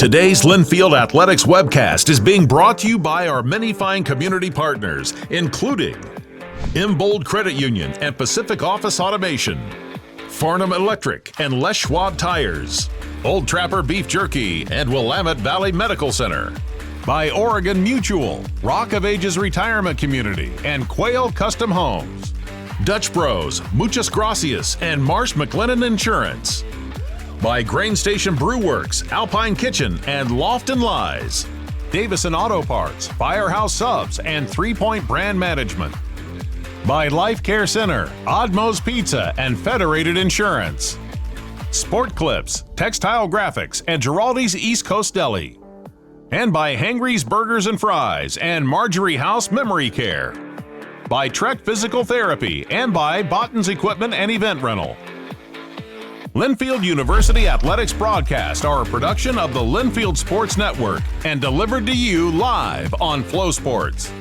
Today's Linfield Athletics webcast is being brought to you by our many fine community partners, including Imbold Credit Union and Pacific Office Automation, Farnham Electric and Les Schwab Tires, Old Trapper Beef Jerky and Willamette Valley Medical Center, by Oregon Mutual, Rock of Ages Retirement Community, and Quail Custom Homes, Dutch Bros, Muchas Gracias, and Marsh McLennan Insurance, by Grain Station Brew Works, Alpine Kitchen, and Lofton Lies, Davison Auto Parts, Firehouse Subs, and 3 Point Brand Management, by Life Care Center, Oddmo's Pizza, and Federated Insurance, Sport Clips, Textile Graphics, and Giraldi's East Coast Deli, and by Hangry's Burgers and Fries and Marjorie House Memory Care, by Trek Physical Therapy, and by Botton's Equipment and Event Rental. Linfield University Athletics broadcasts are a production of the Linfield Sports Network and delivered to you live on Flow Sports.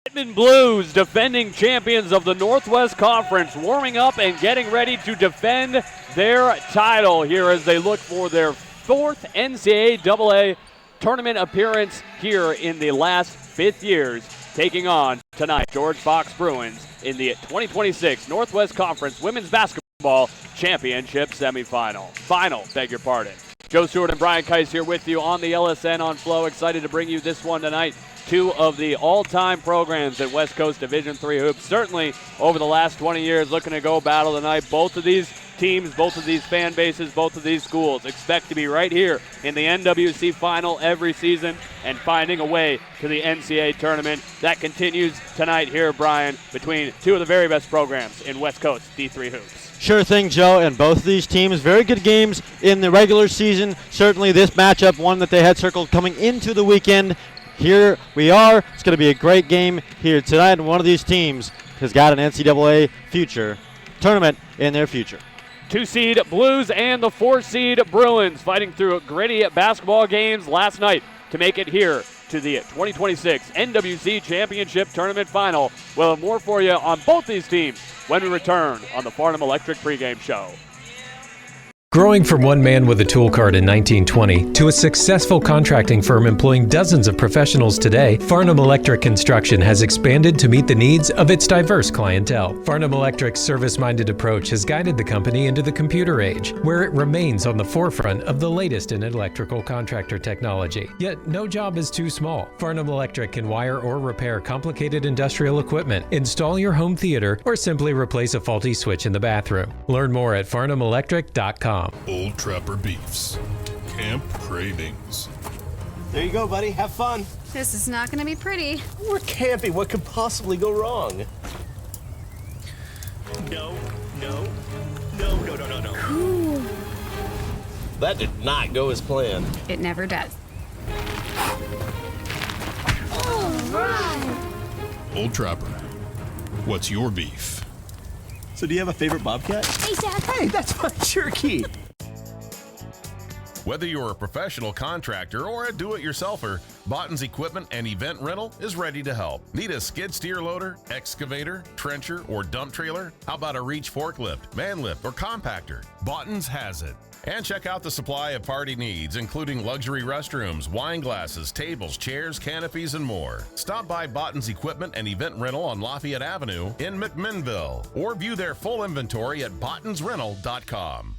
Whitman Blues, defending champions of the Northwest Conference, warming up and getting ready to defend their title here as they look for their fourth NCAA tournament appearance here in the last 5 years, taking on tonight George Fox Bruins in the 2026 Northwest Conference Women's Basketball Championship semifinal. Beg your pardon. Joe Stewart and Brian Keiss here with you on the LSN on Flow. Excited to bring you this one tonight. Two of the all-time programs at West Coast Division III hoops. Certainly over the last 20 years looking to go battle tonight. Both of these teams, both of these fan bases, both of these schools expect to be right here in the NWC final every season and finding a way to the NCAA tournament. That continues tonight here, Brian, between two of the very best programs in West Coast D3 hoops. Sure thing, Joe, and both of these teams, very good games in the regular season. Certainly this matchup, one that they had circled coming into the weekend. Here we are. It's going to be a great game here tonight, and one of these teams has got an NCAA future tournament in their future. 2-seed Blues and the 4-seed Bruins fighting through gritty basketball games last night to make it here to the 2026 NWC Championship Tournament Final. We'll have more for you on both these teams when we return on the Farnham Electric pregame show. Growing from one man with a tool cart in 1920 to a successful contracting firm employing dozens of professionals today, Farnham Electric Construction has expanded to meet the needs of its diverse clientele. Farnham Electric's service-minded approach has guided the company into the computer age, where it remains on the forefront of the latest in electrical contractor technology. Yet no job is too small. Farnham Electric can wire or repair complicated industrial equipment, install your home theater, or simply replace a faulty switch in the bathroom. Learn more at farnhamelectric.com. Old Trapper Beefs. Camp Cravings. There you go, buddy. Have fun. This is not going to be pretty. We're camping. What could possibly go wrong? No. Ooh. That did not go as planned. It never does. Old Trapper. What's your beef? So do you have a favorite bobcat? Hey, Dad. Hey, that's my jerky. Whether you're a professional contractor or a do-it-yourselfer, Botton's Equipment and Event Rental is ready to help. Need a skid steer loader, excavator, trencher, or dump trailer? How about a reach forklift, man lift, or compactor? Botton's has it. And check out the supply of party needs, including luxury restrooms, wine glasses, tables, chairs, canopies, and more. Stop by Botton's Equipment and Event Rental on Lafayette Avenue in McMinnville, or view their full inventory at bottonsrental.com.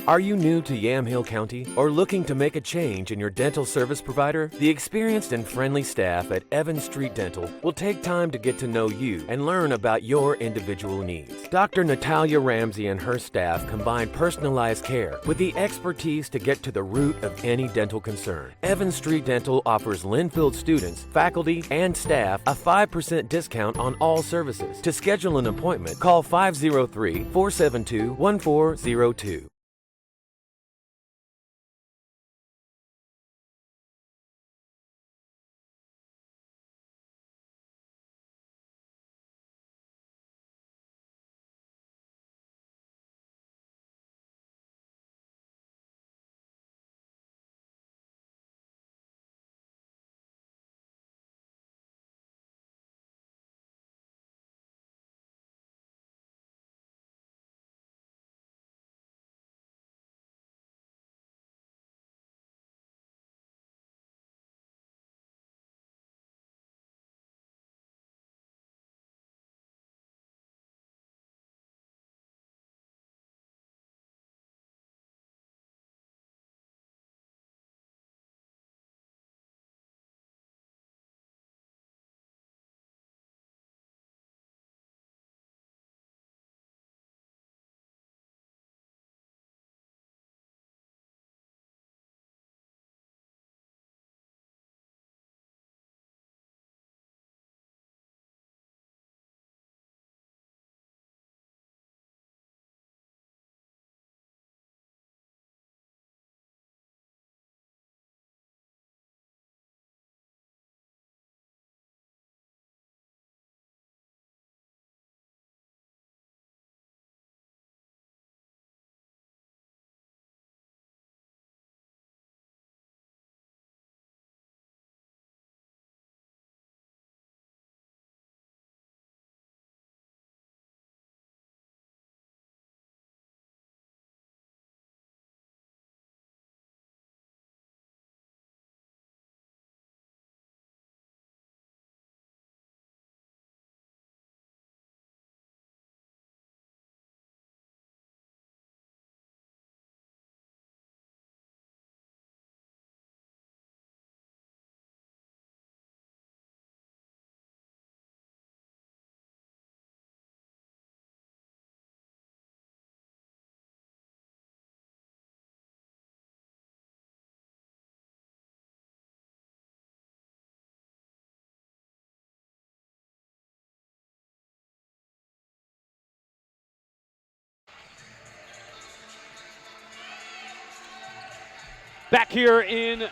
Are you new to Yamhill County or looking to make a change in your dental service provider? The experienced and friendly staff at Evans Street Dental will take time to get to know you and learn about your individual needs. Dr. Natalia Ramsey and her staff combine personalized care with the expertise to get to the root of any dental concern. Evans Street Dental offers Linfield students, faculty, and staff a 5% discount on all services. To schedule an appointment, call 503-472-1402. Back here in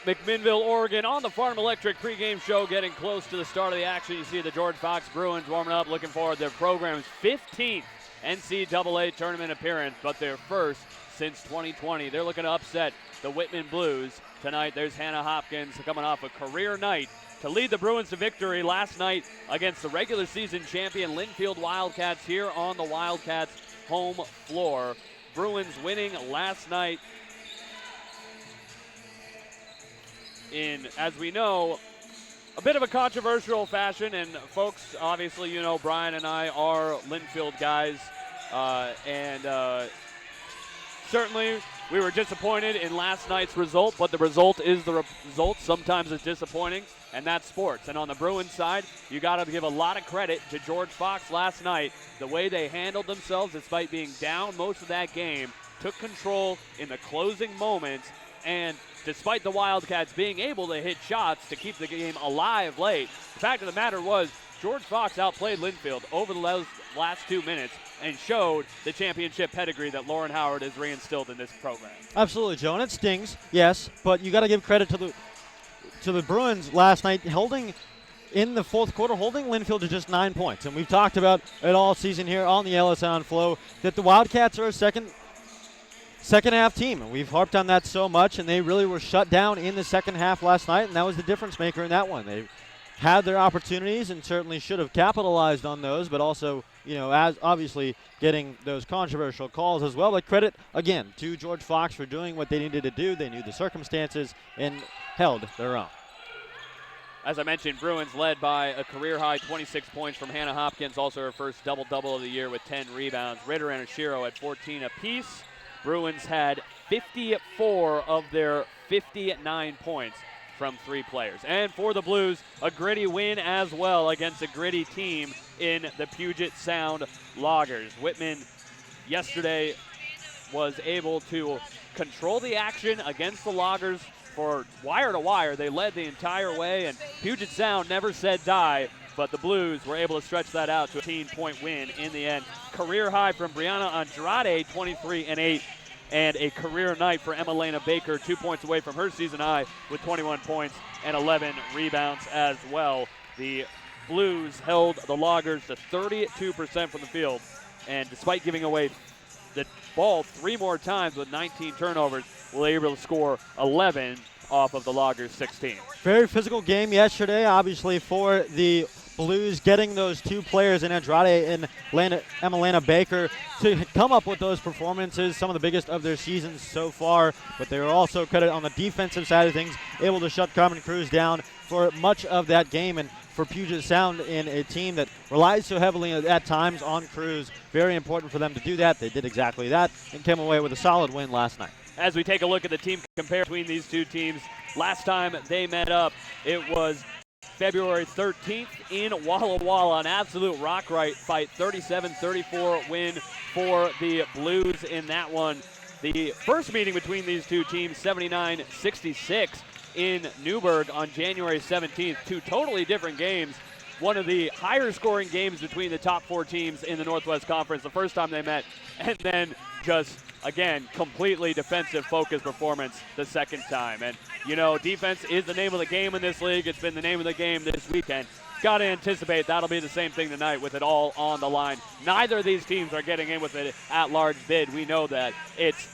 McMinnville, Oregon, on the Farm Electric pregame show, getting close to the start of the action. You see the George Fox Bruins warming up, looking forward to their program's 15th NCAA tournament appearance, but their first since 2020. They're looking to upset the Whitman Blues tonight. There's Hannah Hopkins coming off a career night to lead the Bruins to victory last night against the regular season champion Linfield Wildcats here on the Wildcats' home floor. Bruins winning last night in, as we know, a bit of a controversial fashion. And folks, obviously, you know, Brian and I are Linfield guys, and certainly we were disappointed in last night's result, but the result is the result. Sometimes it's disappointing, and that's sports. And on the Bruins side, you got to give a lot of credit to George Fox last night. The way they handled themselves despite being down most of that game, took control in the closing moments, and despite the Wildcats being able to hit shots to keep the game alive late, the fact of the matter was George Fox outplayed Linfield over the last 2 minutes and showed the championship pedigree that Lauren Howard has reinstilled in this program. Absolutely, Joe, and it stings, yes, but you got to give credit to the Bruins last night holding in the fourth quarter, holding Linfield to just 9 points. And we've talked about it all season here on the LSN Flow that the Wildcats are a second half team, and we've harped on that so much, and they really were shut down in the second half last night, and that was the difference maker in that one. They had their opportunities and certainly should have capitalized on those, but also, you know, as obviously getting those controversial calls as well. But credit again to George Fox for doing what they needed to do. They knew the circumstances and held their own. As I mentioned, Bruins led by a career-high 26 points from Hannah Hopkins, also her first double-double of the year with 10 rebounds. Ritter and Oshiro at 14 apiece. Bruins had 54 of their 59 points from 3 players. And for the Blues, a gritty win as well against a gritty team in the Puget Sound Loggers. Whitman yesterday was able to control the action against the Loggers for wire to wire. They led the entire way, and Puget Sound never said die, but the Blues were able to stretch that out to a 18-point win in the end. Career high from Brianna Andrade, 23 and 8, and a career night for Emmalena Baker, 2 points away from her season high with 21 points and 11 rebounds as well. The Blues held the Loggers to 32% from the field, and despite giving away the ball 3 more times with 19 turnovers, were able to score 11 off of the Loggers' 16. Very physical game yesterday, obviously, for the Blues, getting those 2 players in Andrade and Emmalena Baker to come up with those performances, some of the biggest of their seasons so far. But they were also, credit on the defensive side of things, able to shut Carmen Cruz down for much of that game. And for Puget Sound, in a team that relies so heavily at times on Cruz, very important for them to do that. They did exactly that and came away with a solid win last night. As we take a look at the team compare between these two teams, last time they met up, it was February 13th in Walla Walla, an absolute rock fight, 37-34 win for the Blues in that one. The first meeting between these two teams, 79-66 in Newburgh on January 17th. 2 totally different games. One of the higher scoring games between the top 4 teams in the Northwest Conference the first time they met, and then just, again, completely defensive focused performance the second time. And, you know, defense is the name of the game in this league. It's been the name of the game this weekend. Got to anticipate that'll be the same thing tonight with it all on the line. Neither of these teams are getting in with it at large bid. We know that. It's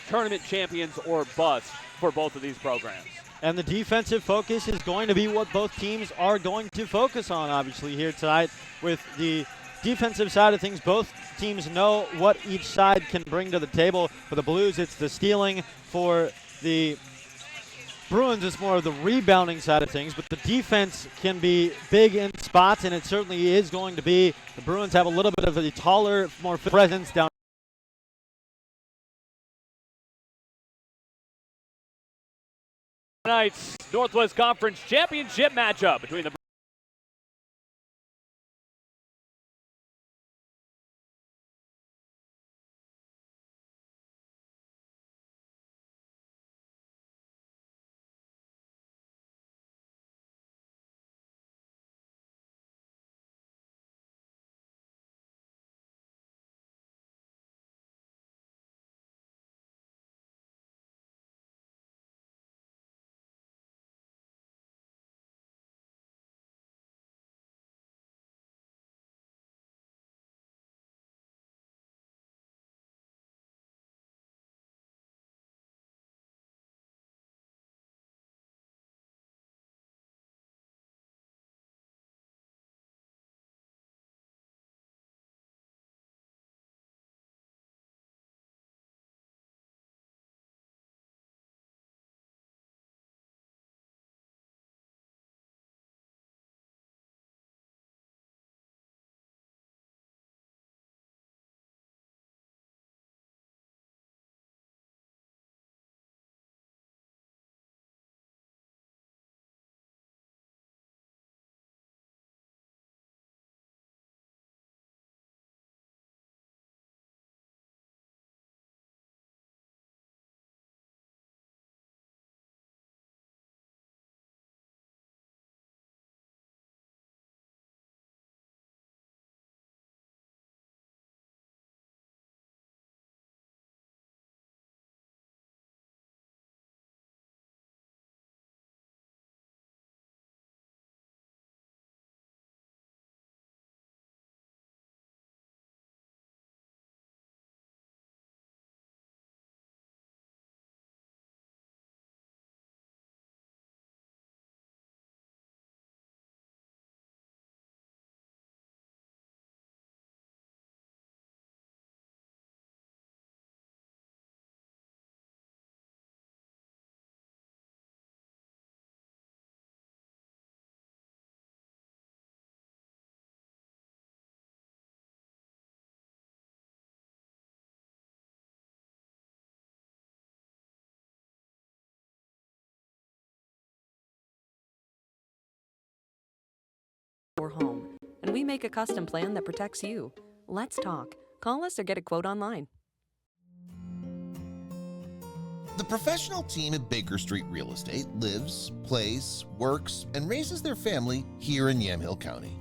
tournament champions or bust for both of these programs. And the defensive focus is going to be what both teams are going to focus on, obviously, here tonight. With the defensive side of things, both teams know what each side can bring to the table. For the Blues, it's the stealing. For the Bruins, it's more of the rebounding side of things, but the defense can be big in spots, and it certainly is going to be. The Bruins have a little bit of a taller, more presence down tonight's Northwest Conference Championship matchup between the home, and we make a custom plan that protects you. Let's talk. Call us or get a quote online. The professional team at Baker Street Real Estate lives, plays, works, and raises their family here in Yamhill County.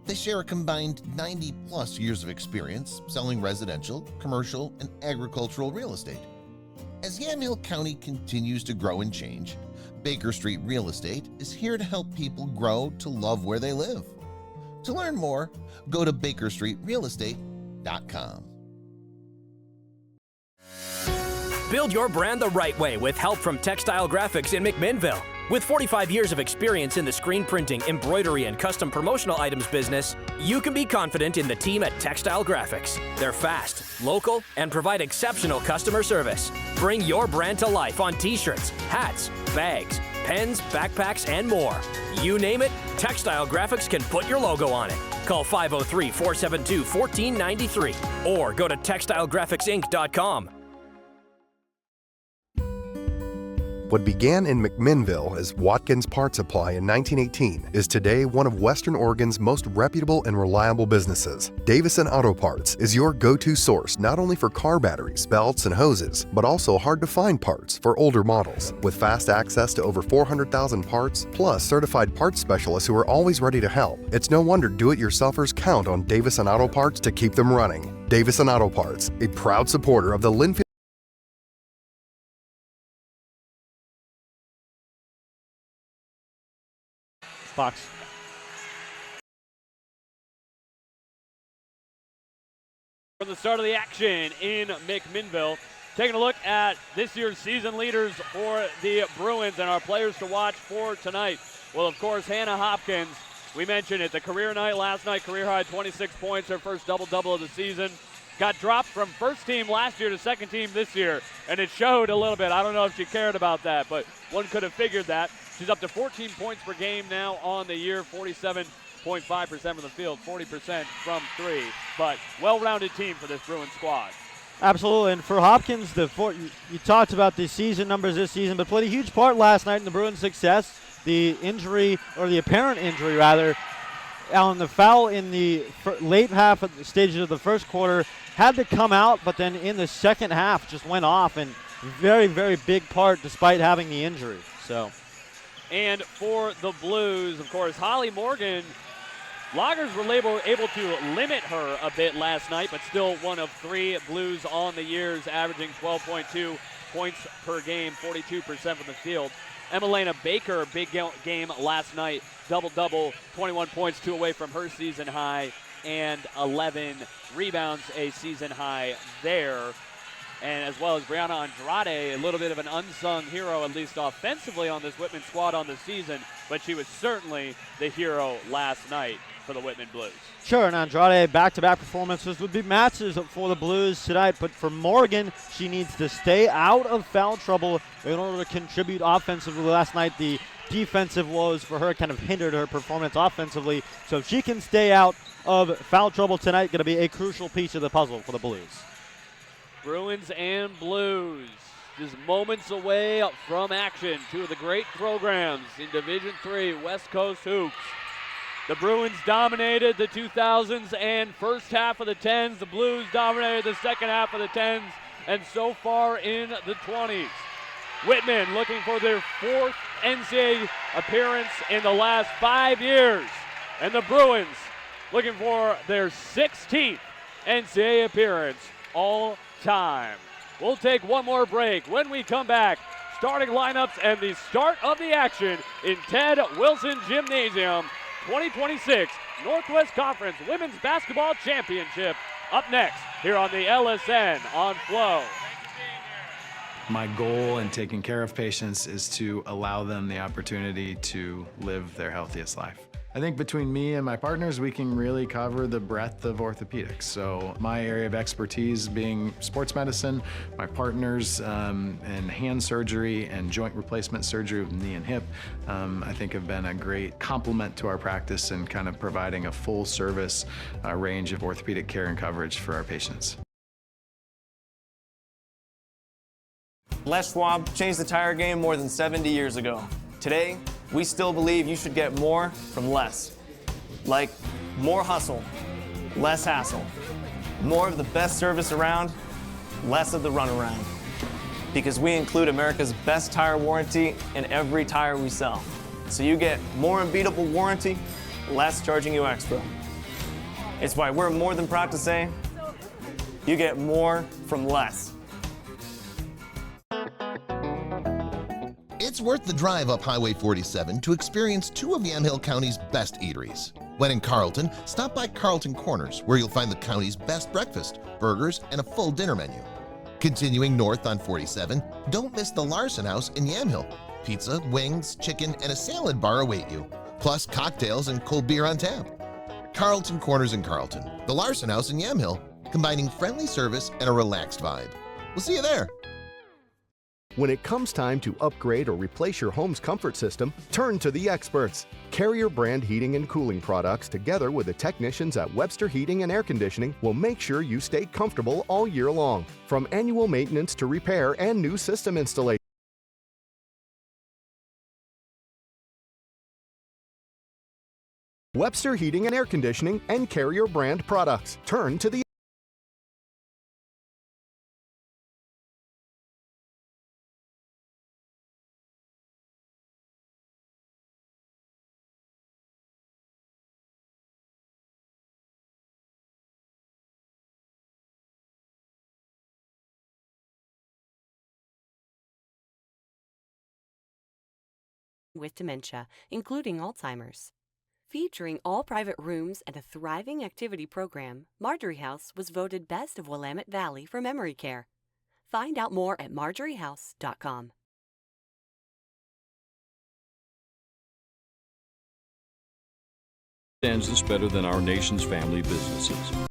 They share a combined 90-plus years of experience selling residential, commercial, and agricultural real estate. As Yamhill County continues to grow and change, Baker Street Real Estate is here to help people grow to love where they live. To learn more, go to bakerstreetrealestate.com. Build your brand the right way with help from Textile Graphics in McMinnville. With 45 years of experience in the screen printing, embroidery, and custom promotional items business, you can be confident in the team at Textile Graphics. They're fast, local, and provide exceptional customer service. Bring your brand to life on t-shirts, hats, bags, pens, backpacks, and more. You name it, Textile Graphics can put your logo on it. Call 503-472-1493 or go to textilegraphicsinc.com. What began in McMinnville as Watkins Part Supply in 1918 is today one of Western Oregon's most reputable and reliable businesses. Davison Auto Parts is your go-to source not only for car batteries, belts, and hoses, but also hard-to-find parts for older models. With fast access to over 400,000 parts, plus certified parts specialists who are always ready to help, it's no wonder do-it-yourselfers count on Davison Auto Parts to keep them running. Davison Auto Parts, a proud supporter of the Linfield Fox. From the start of the action in McMinnville, taking a look at this year's season leaders for the Bruins and our players to watch for tonight. Well, of course, Hannah Hopkins, we mentioned it, the career night last night, career high 26 points, her first double-double of the season. Got dropped from first team last year to second team this year, and it showed a little bit. I don't know if she cared about that, but one could have figured that. She's up to 14 points per game now on the year, 47.5% from the field, 40% from three. But well-rounded team for this Bruins squad. Absolutely, and for Hopkins, you talked about the season numbers this season, but played a huge part last night in the Bruins' success. The injury, or the apparent injury rather, on the foul in the late half of the stages of the first quarter, had to come out, but then in the second half just went off, and very, very big part despite having the injury. So. And for the Blues, of course, Holly Morgan, Loggers were able to limit her a bit last night, but still one of three Blues on the years, averaging 12.2 points per game, 42% from the field. Emelena Baker, big game last night, double-double, 21 points, 2 away from her season high, and 11 rebounds, a season high there. And as well as Brianna Andrade, a little bit of an unsung hero, at least offensively on this Whitman squad on the season, but she was certainly the hero last night for the Whitman Blues. Sure, and Andrade, back-to-back performances would be matches for the Blues tonight, but for Morgan, she needs to stay out of foul trouble in order to contribute offensively. Last night, the defensive woes for her kind of hindered her performance offensively, so if she can stay out of foul trouble tonight, going to be a crucial piece of the puzzle for the Blues. Bruins and Blues just moments away from action. Two of the great programs in Division III, West Coast Hoops. The Bruins dominated the 2000s and first half of the 10s. The Blues dominated the second half of the 10s and so far in the 20s. Whitman looking for their fourth NCAA appearance in the last 5 years. And the Bruins looking for their 16th NCAA appearance all time. We'll take one more break. When we come back, starting lineups and the start of the action in Ted Wilson Gymnasium 2026 Northwest Conference Women's Basketball Championship. Up next here on the LSN on Flow. My goal in taking care of patients is to allow them the opportunity to live their healthiest life. I think between me and my partners, we can really cover the breadth of orthopedics. So my area of expertise being sports medicine, my partners in hand surgery and joint replacement surgery with knee and hip, I think have been a great complement to our practice and kind of providing a full service range of orthopedic care and coverage for our patients. Les Schwab changed the tire game more than 70 years ago. Today, we still believe you should get more from less. Like more hustle, less hassle. More of the best service around, less of the runaround. Because we include America's best tire warranty in every tire we sell. So you get more unbeatable warranty, less charging you extra. It's why we're more than proud to say, you get more from less. It's worth the drive up Highway 47 to experience two of Yamhill County's best eateries. When in Carlton, stop by Carlton Corners, where you'll find the county's best breakfast, burgers, and a full dinner menu. Continuing north on 47, don't miss the Larson House in Yamhill. Pizza, wings, chicken, and a salad bar await you, plus cocktails and cold beer on tap. Carlton Corners in Carlton, the Larson House in Yamhill, combining friendly service and a relaxed vibe. We'll see you there. When it comes time to upgrade or replace your home's comfort system, turn to the experts. Carrier brand heating and cooling products, together with the technicians at Webster Heating and Air Conditioning, will make sure you stay comfortable all year long. From annual maintenance to repair and new system installation. Webster Heating and Air Conditioning and Carrier brand products. Turn to the with dementia, including Alzheimer's. Featuring all private rooms and a thriving activity program, Marjorie House was voted Best of Willamette Valley for memory care. Find out more at marjoriehouse.com. Stands this better than our nation's family businesses.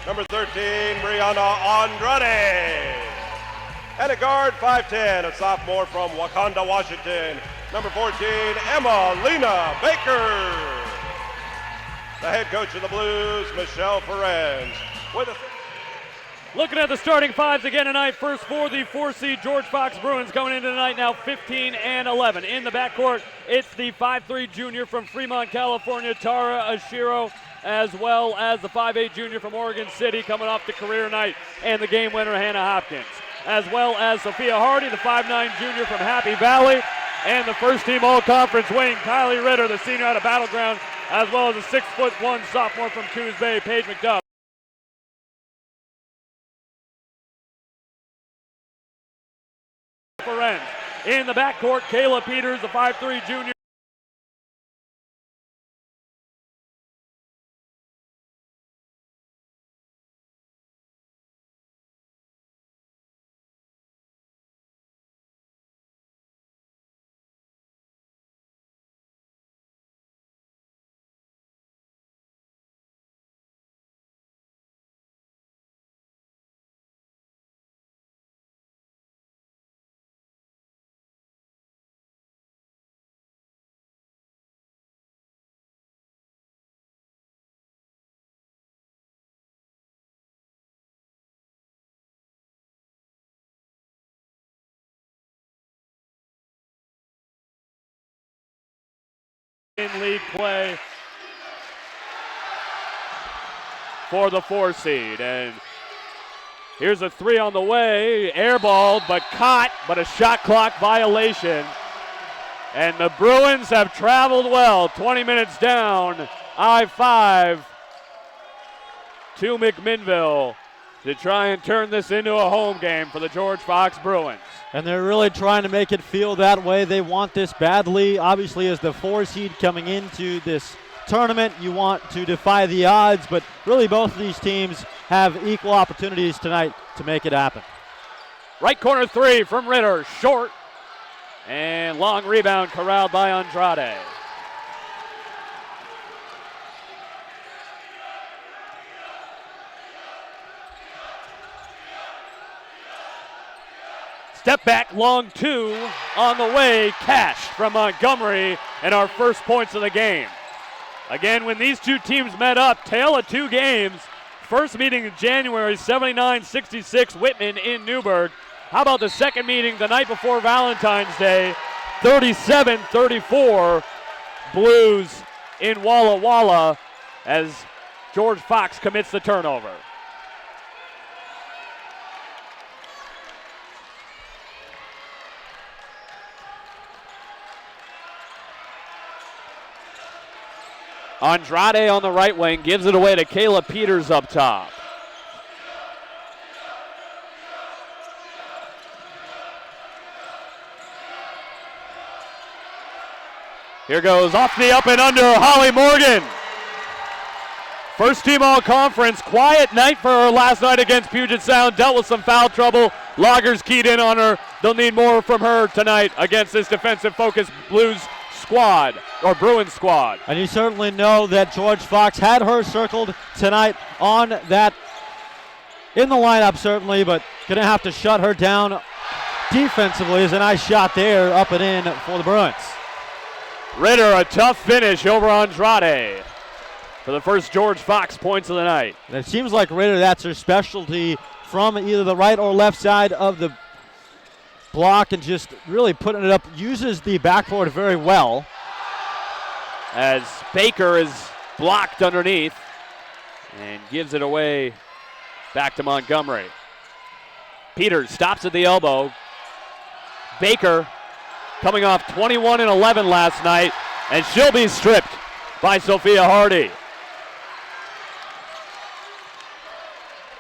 Number 13, Brianna Andrade. And a guard, 5'10", a sophomore from Wakanda, Washington. Number 14, Emma Lena Baker. The head coach of the Blues, Michelle Ferenz. With a Looking at the starting fives again tonight. First for the 4-seed George Fox Bruins coming into tonight now 15-11. In the backcourt, it's the 5'3" junior from Fremont, California, Tara Ashiro, as well as the 5'8" junior from Oregon City coming off the career night, and the game winner, Hannah Hopkins, as well as Sophia Hardy, the 5'9" junior from Happy Valley, and the first-team All-Conference wing, Kylie Ritter, the senior out of Battleground, as well as a 6'1" sophomore from Coos Bay, Paige McDuff. In the backcourt, Kayla Peters, the 5'3" junior. In league play for the 4-seed. And here's a 3 on the way, airballed but caught, but a shot clock violation. And the Bruins have traveled well, 20 minutes down, I-5 to McMinnville to try and turn this into a home game for the George Fox Bruins. And they're really trying to make it feel that way. They want this badly. Obviously, as the 4-seed coming into this tournament, you want to defy the odds, but really both of these teams have equal opportunities tonight to make it happen. Right corner 3 from Ritter, short, and long rebound corralled by Andrade. Step back, long 2 on the way, cashed from Montgomery, and our first points of the game. Again, when these two teams met up, tale of 2 games. First meeting in January, 79-66 Whitman in Newburgh. How about the second meeting the night before Valentine's Day, 37-34 Blues in Walla Walla as George Fox commits the turnover. Andrade on the right wing gives it away to Kayla Peters up top. Here goes off the up and under, Holly Morgan. First team All-Conference, quiet night for her last night against Puget Sound, dealt with some foul trouble. Loggers keyed in on her. They'll need more from her tonight against this defensive-focused Blues squad, or Bruins squad. And you certainly know that George Fox had her circled tonight on that, in the lineup certainly, but gonna have to shut her down defensively. Is a nice shot there, up and in for the Bruins. Ritter, a tough finish over Andrade for the first George Fox points of the night. And it seems like Ritter, that's her specialty from either the right or left side of the block, and just really putting it up, uses the backboard very well. As Baker is blocked underneath and gives it away back to Montgomery. Peters stops at the elbow. Baker coming off 21 and 11 last night, and she'll be stripped by Sophia Hardy.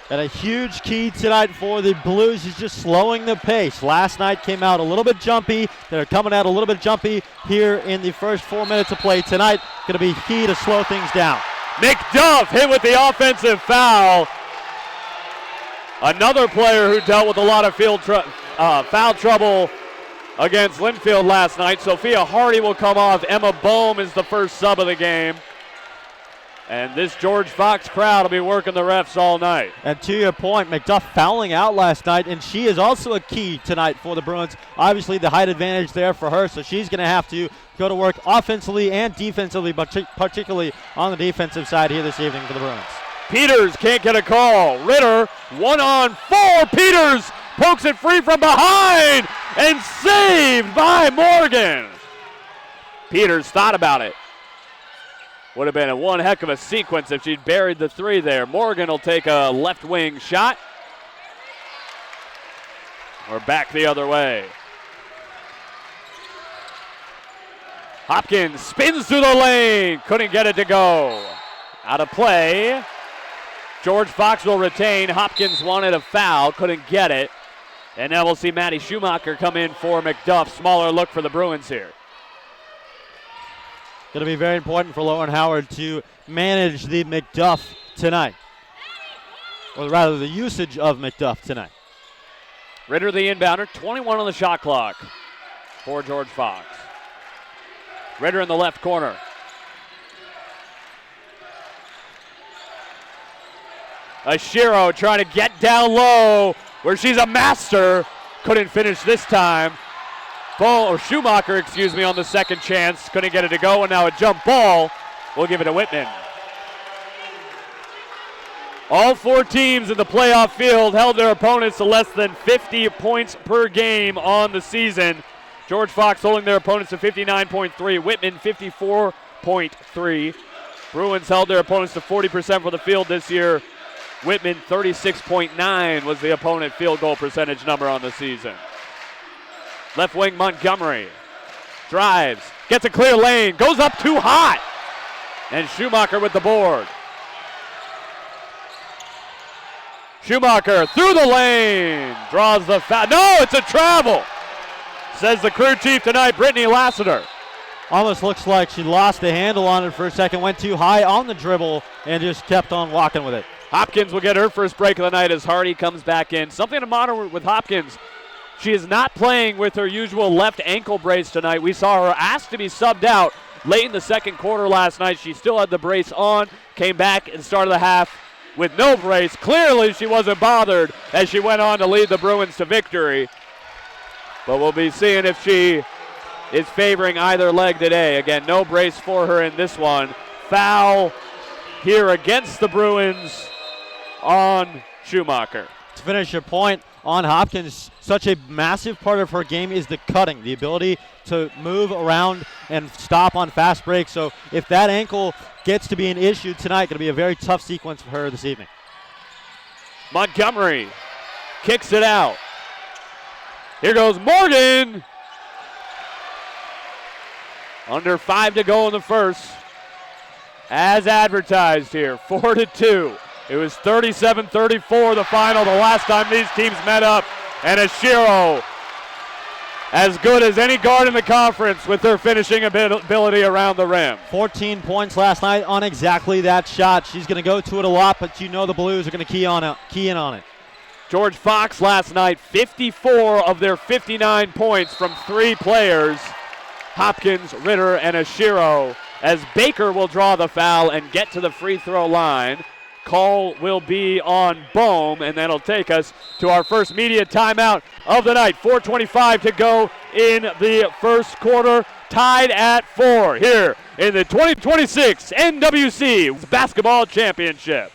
And a huge key tonight for the Blues is just slowing the pace. Last night came out a little bit jumpy. They're coming out a little bit jumpy here in the first 4 minutes of play tonight. Going to be key to slow things down. McDuff hit with the offensive foul. Another player who dealt with a lot of foul trouble against Linfield last night. Sophia Hardy will come off. Emma Bohm is the first sub of the game. And this George Fox crowd will be working the refs all night. And to your point, McDuff fouling out last night, and she is also a key tonight for the Bruins. Obviously, the height advantage there for her, so she's going to have to go to work offensively and defensively, but particularly on the defensive side here this evening for the Bruins. Peters can't get a call. Ritter, 1-on-4. Peters pokes it free from behind and saved by Morgan. Peters thought about it. Would have been a one heck of a sequence if she'd buried the three there. Morgan will take a left wing shot. We're back the other way. Hopkins spins through the lane. Couldn't get it to go. Out of play. George Fox will retain. Hopkins wanted a foul. Couldn't get it. And now we'll see Maddie Schumacher come in for McDuff. Smaller look for the Bruins here. Going to be very important for Lauren Howard to manage the McDuff tonight. Or rather, the usage of McDuff tonight. Ritter, the inbounder, 21 on the shot clock for George Fox. Ritter in the left corner. Ashiro trying to get down low where she's a master. Couldn't finish this time. Schumacher, on the second chance. Couldn't get it to go, and now a jump ball. We'll give it to Whitman. All four teams in the playoff field held their opponents to less than 50 points per game on the season. George Fox holding their opponents to 59.3. Whitman 54.3. Bruins held their opponents to 40% for the field this year. Whitman 36.9 was the opponent field goal percentage number on the season. Left wing Montgomery drives, gets a clear lane, goes up too hot, and Schumacher with the board. Schumacher through the lane, draws the foul. No, it's a travel, says the crew chief tonight, Brittany Lassiter. Almost looks like she lost the handle on it for a second, went too high on the dribble, and just kept on walking with it. Hopkins will get her first break of the night as Hardy comes back in. Something to monitor with Hopkins. She is not playing with her usual left ankle brace tonight. We saw her asked to be subbed out late in the second quarter last night. She still had the brace on, came back and started the half with no brace. Clearly she wasn't bothered as she went on to lead the Bruins to victory. But we'll be seeing if she is favoring either leg today. Again, no brace for her in this one. Foul here against the Bruins on Schumacher. To finish your point on Hopkins, such a massive part of her game is the cutting, the ability to move around and stop on fast breaks. So if that ankle gets to be an issue tonight, going to be a very tough sequence for her this evening. Montgomery kicks it out. Here goes Morgan. Under 5 to go in the first. As advertised here, 4-2. It was 37-34 the final the last time these teams met up. And Ashiro, as good as any guard in the conference with their finishing ability around the rim. 14 points last night on exactly that shot. She's going to go to it a lot, but you know the Blues are going to key in on it. George Fox last night, 54 of their 59 points from 3 players. Hopkins, Ritter, and Ashiro, as Baker will draw the foul and get to the free throw line. Call will be on Bohm, and that'll take us to our first media timeout of the night. 4:25 to go in the first quarter, tied at 4 here in the 2026 NWC Basketball Championship.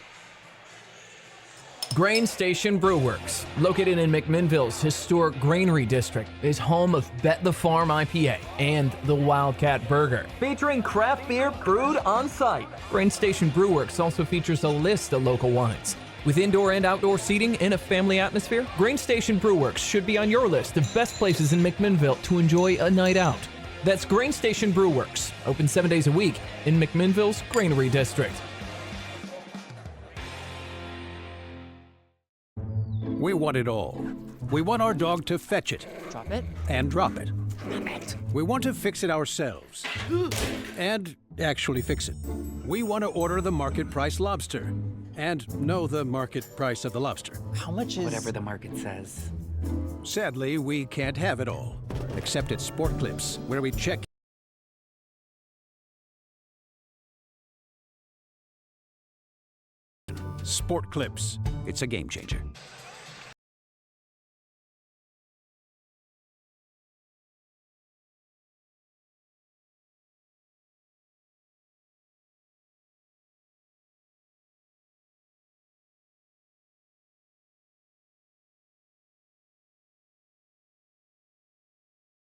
Grain Station Brewworks, located in McMinnville's historic granary district, is home of Bet the Farm IPA and the Wildcat Burger, featuring craft beer brewed on site. Grain Station Brewworks also features a list of local wines. With indoor and outdoor seating in a family atmosphere, Grain Station Brewworks should be on your list of best places in McMinnville to enjoy a night out. That's Grain Station Brewworks, open 7 days a week in McMinnville's granary district. We want it all. We want our dog to fetch it. Drop it. And drop it. Drop it. We want to fix it ourselves. And actually fix it. We want to order the market price lobster. And know the market price of the lobster. How much is... Whatever the market says. Sadly, we can't have it all. Except at Sport Clips, where we check Sport Clips. It's a game changer.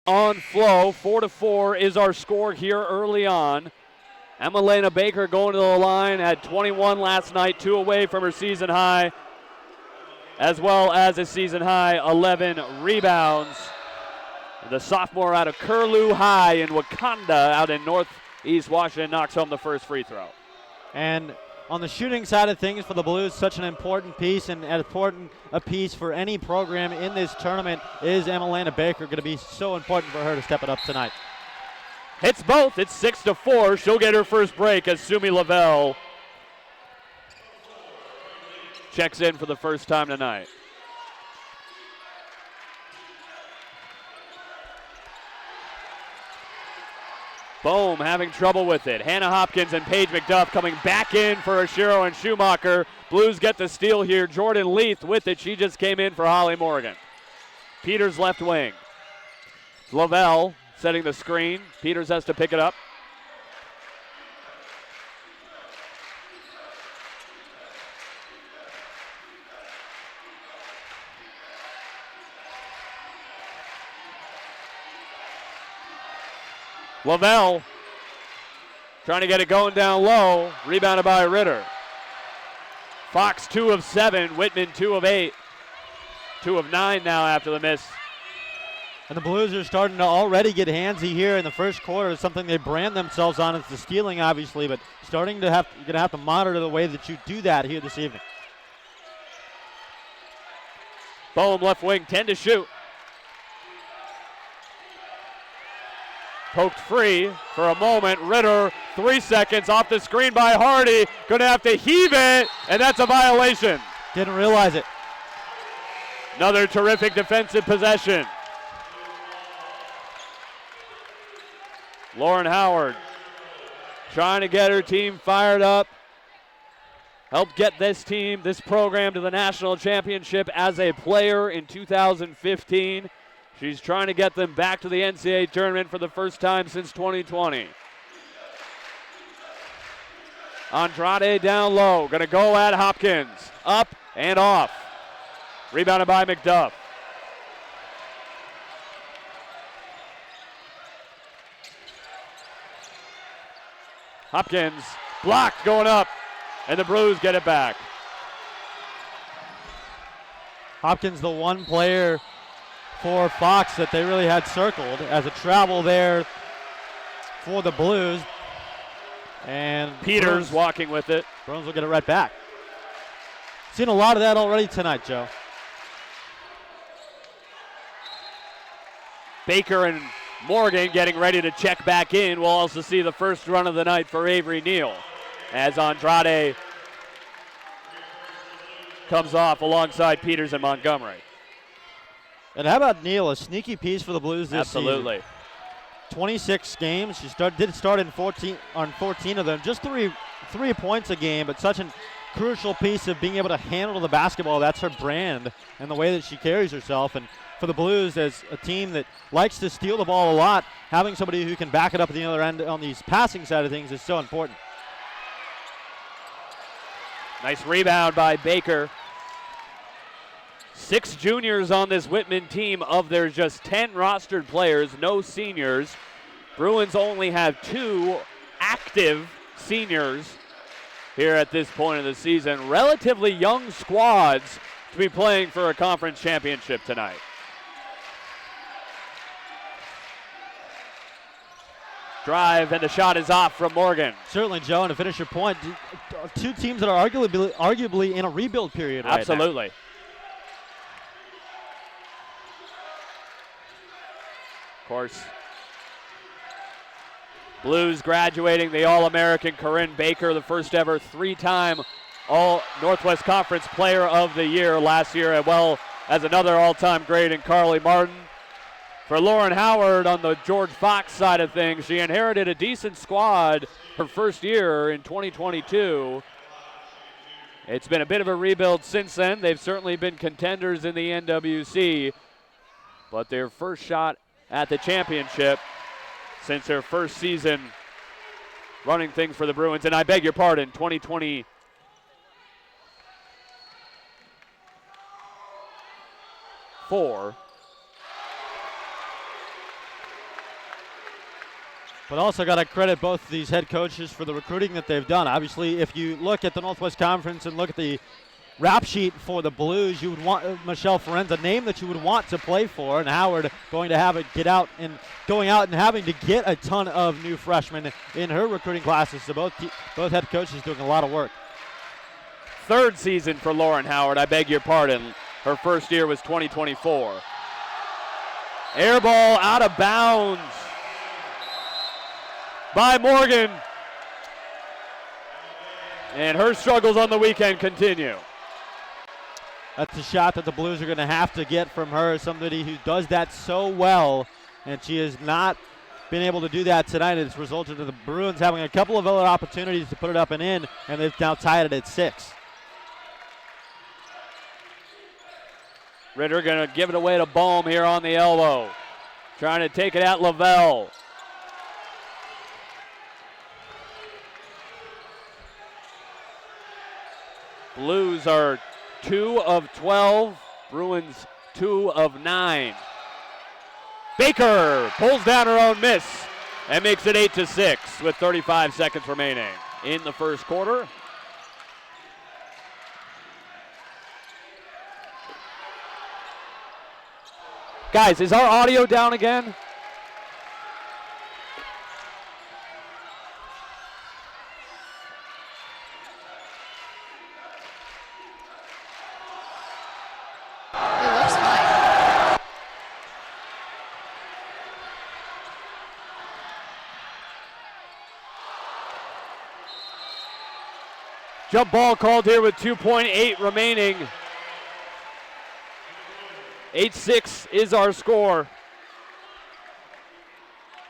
on flow. 4-4 is our score here early on. Emmalena Baker going to the line, had 21 last night, 2 away from her season high, as well as a season high 11 rebounds. The sophomore out of Curlew High in Wakanda out in Northeast Washington knocks home the first free throw. And on the shooting side of things for the Blues, such an important piece and important a piece for any program in this tournament is Emmalena Baker. Going to be so important for her to step it up tonight. Hits both. It's 6-4. She'll get her first break as Sumi Lavelle checks in for the first time tonight. Bohm having trouble with it. Hannah Hopkins and Paige McDuff coming back in for Ashiro and Schumacher. Blues get the steal here. Jordan Leith with it. She just came in for Holly Morgan. Peters left wing. Lavelle setting the screen. Peters has to pick it up. Lavelle trying to get it going down low. Rebounded by Ritter. Fox 2 of 7. Whitman 2 of 8. 2 of 9 now after the miss. And the Blues are starting to already get handsy here in the first quarter. It's something they brand themselves on. It's the stealing, obviously, but starting to you're going to have to monitor the way that you do that here this evening. Bohm left wing, 10 to shoot. Poked free for a moment. Ritter, 3 seconds off the screen by Hardy. Going to have to heave it, and that's a violation. Didn't realize it. Another terrific defensive possession. Lauren Howard trying to get her team fired up. Helped get this team, this program to the national championship as a player in 2015. She's trying to get them back to the NCAA tournament for the first time since 2020. Andrade down low, gonna go at Hopkins. Up and off. Rebounded by McDuff. Hopkins blocked going up, and the Blues get it back. Hopkins, the one player for Fox that they really had circled as a travel there for the Blues. And Peters Bruins walking with it. Bruins will get it right back. Seen a lot of that already tonight, Joe. Baker and Morgan getting ready to check back in. We'll also see the first run of the night for Avery Neal as Andrade comes off alongside Peters and Montgomery. And how about Neal, a sneaky piece for the Blues this Absolutely. season. 26 games. She did start in 14 of them. Just three points a game, but such a crucial piece of being able to handle the basketball. That's her brand and the way that she carries herself. And for the Blues, as a team that likes to steal the ball a lot, having somebody who can back it up at the other end on these passing side of things is so important. Nice rebound by Baker. 6 juniors on this Whitman team. Of their just 10 rostered players, no seniors. Bruins only have 2 active seniors here at this point of the season. Relatively young squads to be playing for a conference championship tonight. Drive, and the shot is off from Morgan. Certainly, Joe, and to finish your point, 2 teams that are arguably in a rebuild period right now. Absolutely. Of course, Blues graduating the All-American Corinne Baker, the first ever 3-time All-Northwest Conference Player of the Year last year, as well as another all-time great in Carly Martin. For Lauren Howard on the George Fox side of things, she inherited a decent squad her first year in 2022. It's been a bit of a rebuild since then. They've certainly been contenders in the NWC, but their first shot at the championship since their first season running things for the Bruins. And I beg your pardon, 2024. But also got to credit both these head coaches for the recruiting that they've done. Obviously, if you look at the Northwest Conference and look at the rap sheet for the Blues, you would want Michelle Ferenz, a name that you would want to play for, and Howard going to have it going out and having to get a ton of new freshmen in her recruiting classes. So both head coaches doing a lot of work. Third season for Lauren Howard, I beg your pardon. Her first year was 2024. Air ball out of bounds by Morgan. And her struggles on the weekend continue. That's a shot that the Blues are going to have to get from her, somebody who does that so well, and she has not been able to do that tonight. It's resulted in the Bruins having a couple of other opportunities to put it up and in, and they've now tied it at 6. Ritter going to give it away to Bohm here on the elbow. Trying to take it at Lavelle. Blues are 2 of 12. Bruins 2 of 9. Baker pulls down her own miss and makes it 8-6 with 35 seconds remaining in the first quarter. Guys, is our audio down again? It looks fine. Jump ball called here with 2.8 remaining. 8-6 is our score.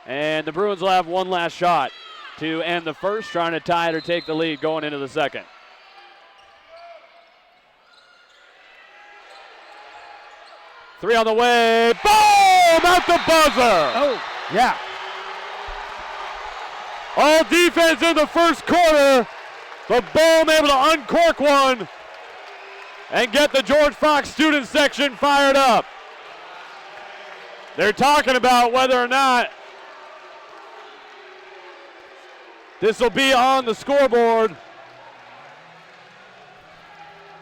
And the Bruins will have one last shot to end the first, trying to tie it or take the lead going into the second. Three on the way. Boom! At the buzzer. Oh, yeah. All defense in the first quarter. But Bohm able to uncork one and get the George Fox student section fired up. They're talking about whether or not this will be on the scoreboard.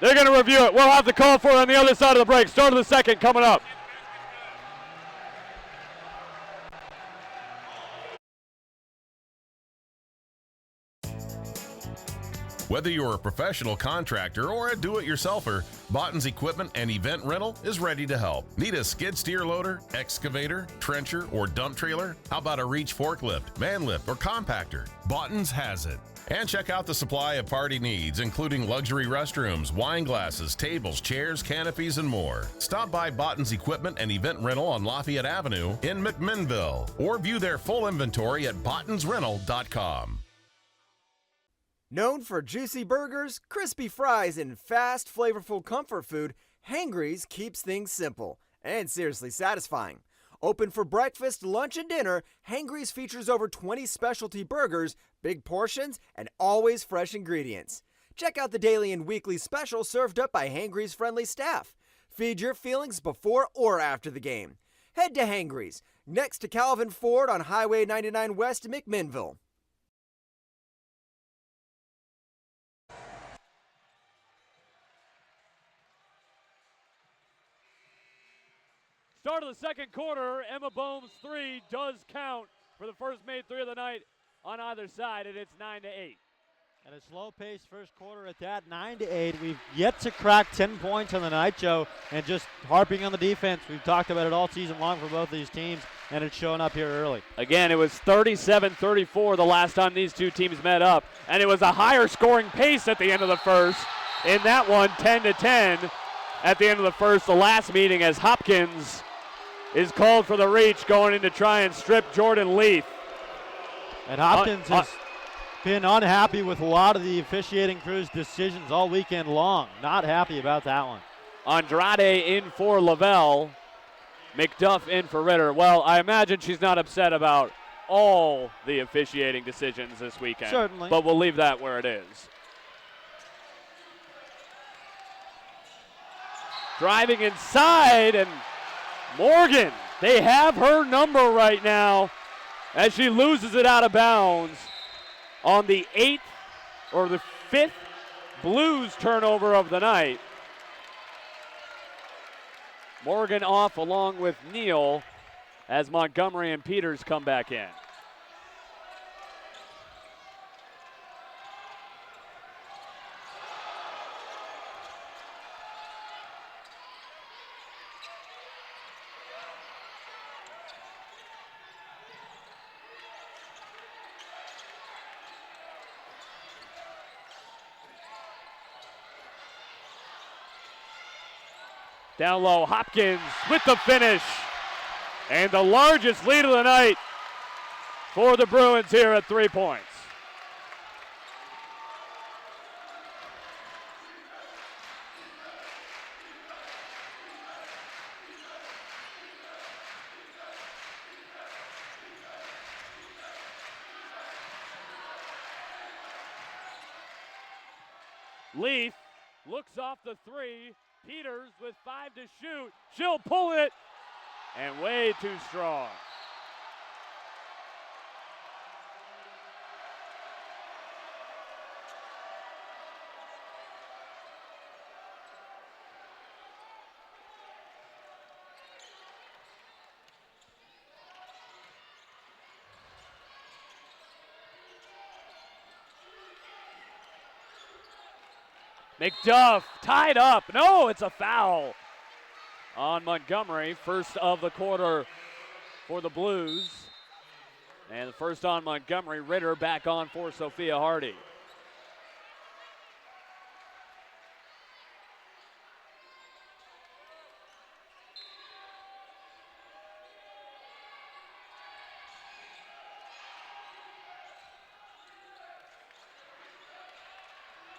They're going to review it. We'll have the call for it on the other side of the break. Start of the second coming up. Whether you're a professional contractor or a do-it-yourselfer, Botton's Equipment and Event Rental is ready to help. Need a skid steer loader, excavator, trencher, or dump trailer? How about a reach forklift, man lift, or compactor? Botton's has it. And check out the supply of party needs, including luxury restrooms, wine glasses, tables, chairs, canopies, and more. Stop by Botton's Equipment and Event Rental on Lafayette Avenue in McMinnville, or view their full inventory at bottonsrental.com. Known for juicy burgers, crispy fries, and fast, flavorful comfort food, Hangry's keeps things simple and seriously satisfying. Open for breakfast, lunch, and dinner, Hangry's features over 20 specialty burgers, big portions, and always fresh ingredients. Check out the daily and weekly specials served up by Hangry's friendly staff. Feed your feelings before or after the game. Head to Hangry's, next to Calvin Ford on Highway 99 West, McMinnville. Start of the second quarter, Emma Bohm's three does count for the first made three of the night on either side, and it's 9-8. And a slow-paced first quarter at that, 9-8. We've yet to crack 10 points on the night, Joe, and just harping on the defense. We've talked about it all season long for both of these teams, and it's showing up here early. Again, it was 37-34 the last time these two teams met up, and it was a higher scoring pace at the end of the first. In that one, 10-10 at the end of the first, the last meeting, as Hopkins is called for the reach, going in to try and strip Jordan Leaf. And Hopkins has been unhappy with a lot of the officiating crew's decisions all weekend long. Not happy about that one. Andrade in for Lavelle. McDuff in for Ritter. Well, I imagine she's not upset about all the officiating decisions this weekend. Certainly. But we'll leave that where it is. Driving inside, and Morgan, they have her number right now. as she loses it out of bounds on the 5th Blues turnover of the night. Morgan off along with Neal as Montgomery and Peters come back in. Down low, Hopkins with the finish. And the largest lead of the night for the Bruins here at 3 points. Leaf looks off the three. Peters with 5 to shoot. She'll pull it, and way too strong. McDuff tied up. No, it's a foul on Montgomery. First of the quarter for the Blues. And the first on Montgomery. Ritter back on for Sophia Hardy.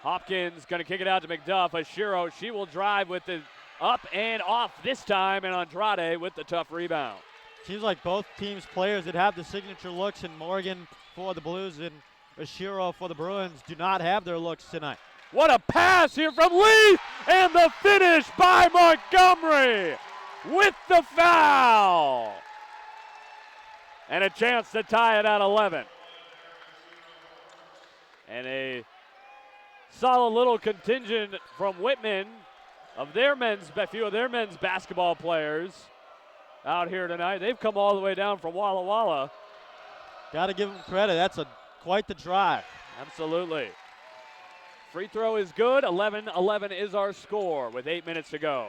Hopkins going to kick it out to McDuff. Ashiro, she will drive with the up and off this time, and Andrade with the tough rebound. Seems like both teams' players that have the signature looks, and Morgan for the Blues and Ashiro for the Bruins do not have their looks tonight. What a pass here from Leaf, and the finish by Montgomery with the foul. And a chance to tie it at 11. And a solid little contingent from Whitman of few of their men's basketball players out here tonight. They've come all the way down from Walla Walla. Got to give them credit. That's quite the drive. Absolutely. Free throw is good. 11-11 is our score with 8 minutes to go.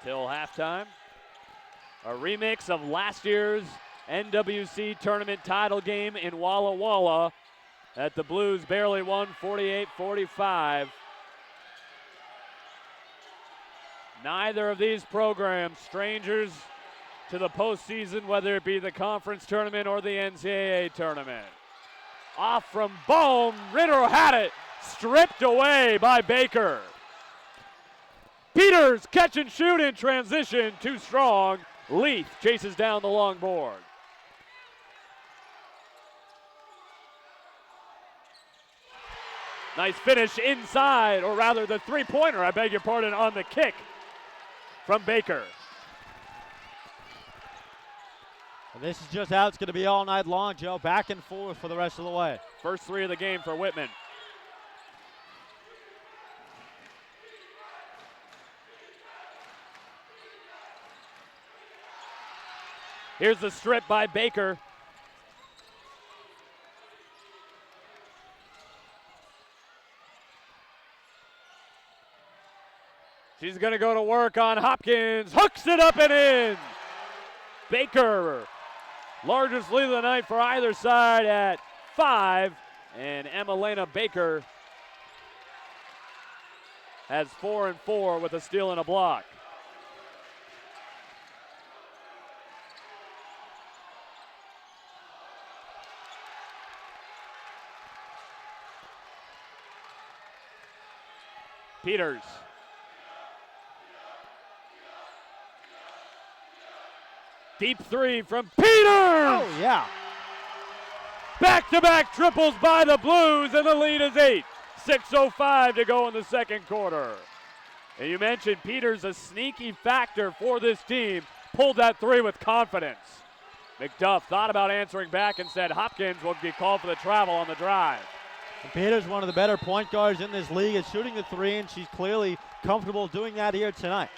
Till halftime. A remix of last year's NWC tournament title game in Walla Walla that the Blues barely won 48-45. Neither of these programs strangers to the postseason, whether it be the conference tournament or the NCAA tournament. Off from Bohm, Ritter had it, stripped away by Baker. Peters catch and shoot in transition, too strong. Leaf chases down the long board. Nice finish inside, or rather the three-pointer, I beg your pardon, on the kick from Baker. And this is just how it's going to be all night long, Joe. Back and forth for the rest of the way. First three of the game for Whitman. Here's the strip by Baker. She's going to go to work on Hopkins. Hooks it up and in. Baker, largest lead of the night for either side at 5. And Emmalena Baker has 4 and 4 with a steal and a block. Peters. Deep three from Peters! Oh, yeah. Back-to-back triples by the Blues, and the lead is 8. 6:05 to go in the second quarter. And you mentioned Peters, a sneaky factor for this team. Pulled that three with confidence. McDuff thought about answering back and said Hopkins will be called for the travel on the drive. And Peters, one of the better point guards in this league, is shooting the three, and she's clearly comfortable doing that here tonight.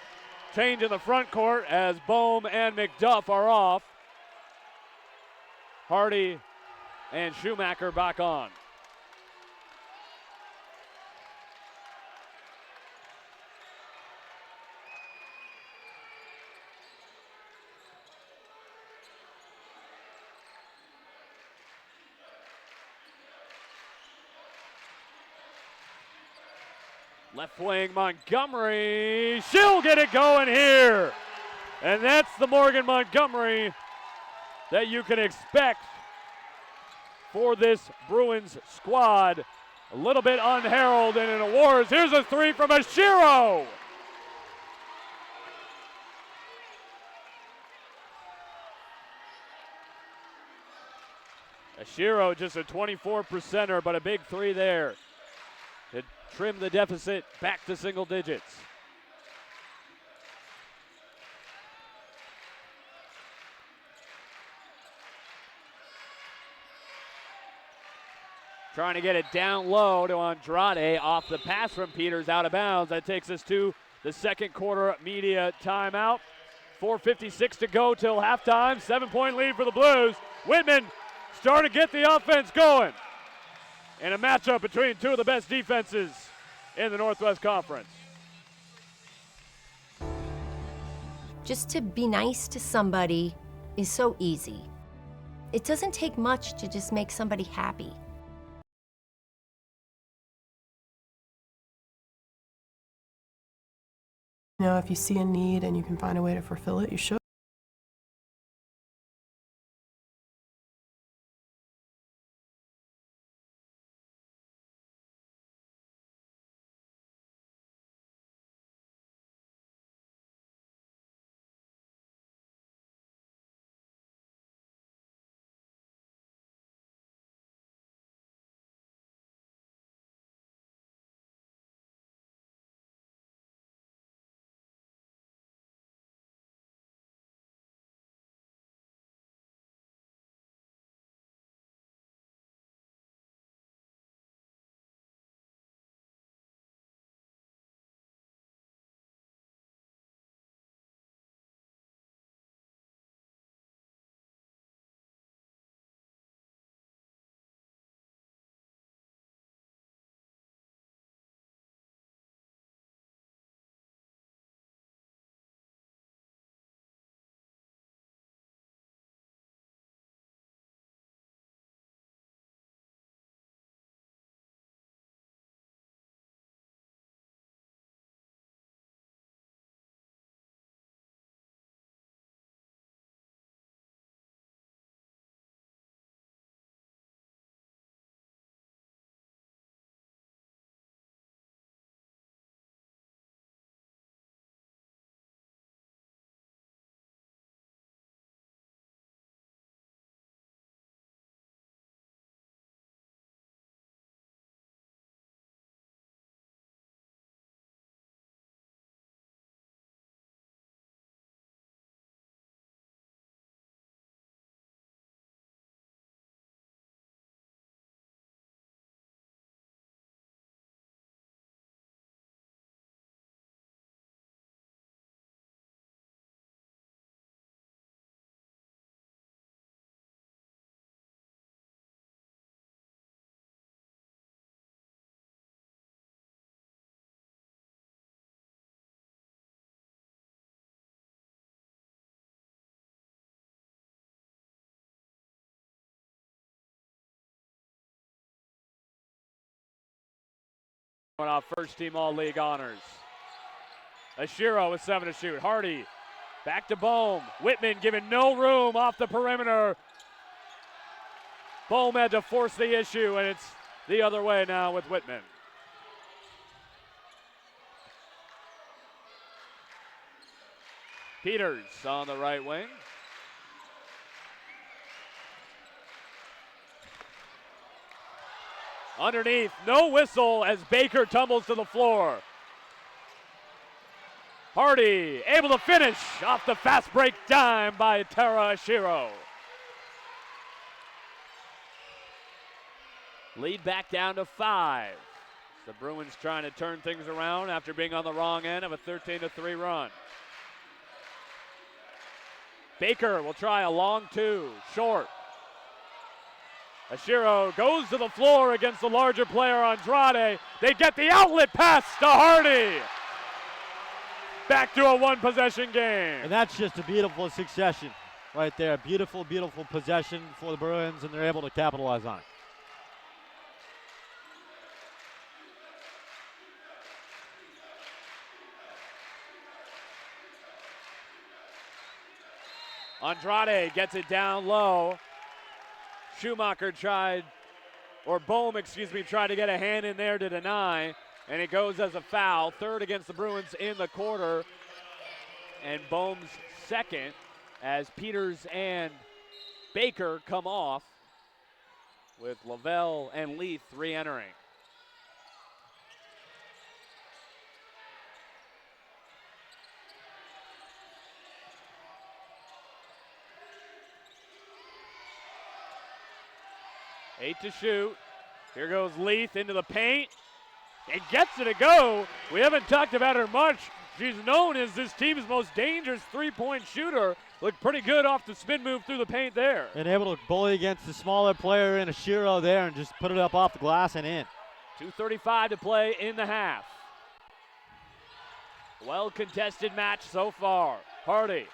Change in the front court as Bohm and McDuff are off. Hardy and Schumacher back on. Left wing Montgomery, she'll get it going here. And that's the Morgan Montgomery that you can expect for this Bruins squad. A little bit unheralded in awards. Here's a three from Ashiro. Ashiro just a 24%er, but a big three there to trim the deficit back to single digits. Trying to get it down low to Andrade off the pass from Peters out of bounds. That takes us to the second quarter media timeout. 4:56 to go till halftime. 7-point lead for the Blues. Whitman starting to get the offense going in a matchup between two of the best defenses in the Northwest Conference. Just to be nice to somebody is so easy. It doesn't take much to just make somebody happy. You know, if you see a need and you can find a way to fulfill it, you should. Off first team All-League honors. Ashiro with 7 to shoot. Hardy back to Bohm. Whitman given no room off the perimeter. Bohm had to force the issue, and it's the other way now with Whitman. Peters on the right wing. Underneath, no whistle as Baker tumbles to the floor. Hardy able to finish off the fast break dime by Tara Ashiro. Lead back down to 5. The Bruins trying to turn things around after being on the wrong end of a 13-3 run. Baker will try a long 2, short. Ashiro goes to the floor against the larger player, Andrade. They get the outlet pass to Hardy. Back to a one-possession game. And that's just a beautiful succession right there. Beautiful, beautiful possession for the Bruins, and they're able to capitalize on it. Andrade gets it down low. Schumacher tried to get a hand in there to deny, and it goes as a foul. Third against the Bruins in the quarter, and Bohm's second as Peters and Baker come off, with Lavelle and Leith re-entering. Eight to shoot. Here goes Leith into the paint and gets it to go. We haven't talked about her much. She's known as this team's most dangerous three-point shooter. Looked pretty good off the spin move through the paint there. And able to bully against the smaller player in Ashiro there and just put it up off the glass and in. 2:35 to play in the half. Well-contested match so far. Hardy.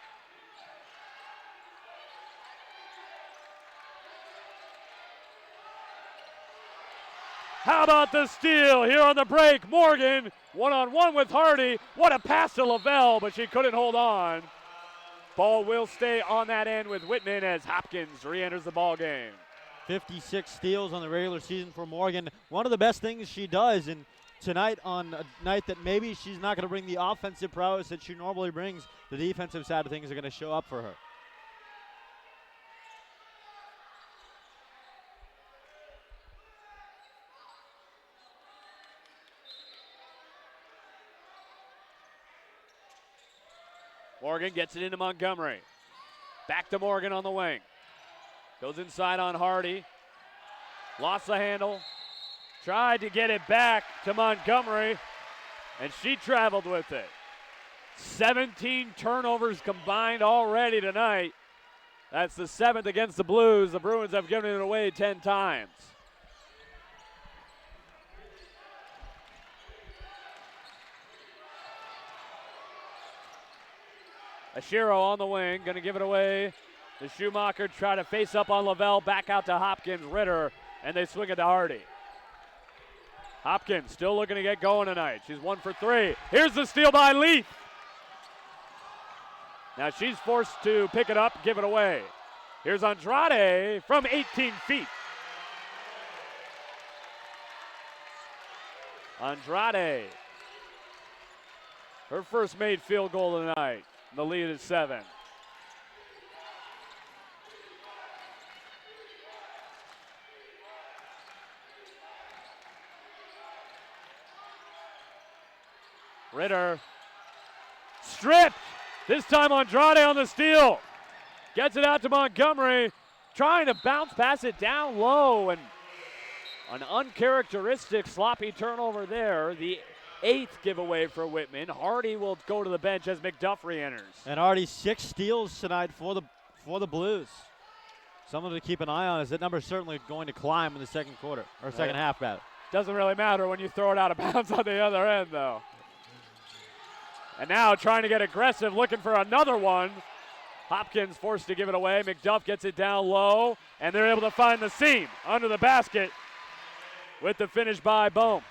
How about the steal here on the break? Morgan, one-on-one with Hardy. What a pass to Lavelle, but she couldn't hold on. Ball will stay on that end with Whitman as Hopkins re-enters the ball game. 56 steals on the regular season for Morgan. One of the best things she does, and tonight on a night that maybe she's not going to bring the offensive prowess that she normally brings, the defensive side of things are going to show up for her. Morgan gets it into Montgomery. Back to Morgan on the wing. Goes inside on Hardy. Lost the handle. Tried to get it back to Montgomery, and she traveled with it. 17 turnovers combined already tonight. That's the 7th against the Blues. The Bruins have given it away 10 times. Ashiro on the wing, going to give it away to Schumacher. Try to face up on Lavelle, back out to Hopkins, Ritter, and they swing it to Hardy. Hopkins still looking to get going tonight. She's 1 for 3. Here's the steal by Leith. Now she's forced to pick it up, give it away. Here's Andrade from 18 feet. Andrade, her first made field goal tonight. The lead is 7. Ritter stripped. This time Andrade on the steal. Gets it out to Montgomery. Trying to bounce pass it down low, and an uncharacteristic sloppy turnover there. The 8th giveaway for Whitman. Hardy will go to the bench as McDuff re-enters. And Hardy 6 steals tonight for the Blues. Something to keep an eye on, as that number is certainly going to climb in the second quarter, or second half, rather. Doesn't really matter when you throw it out of bounds on the other end, though. And now trying to get aggressive, looking for another one. Hopkins forced to give it away. McDuff gets it down low, and they're able to find the seam under the basket with the finish by Bohm.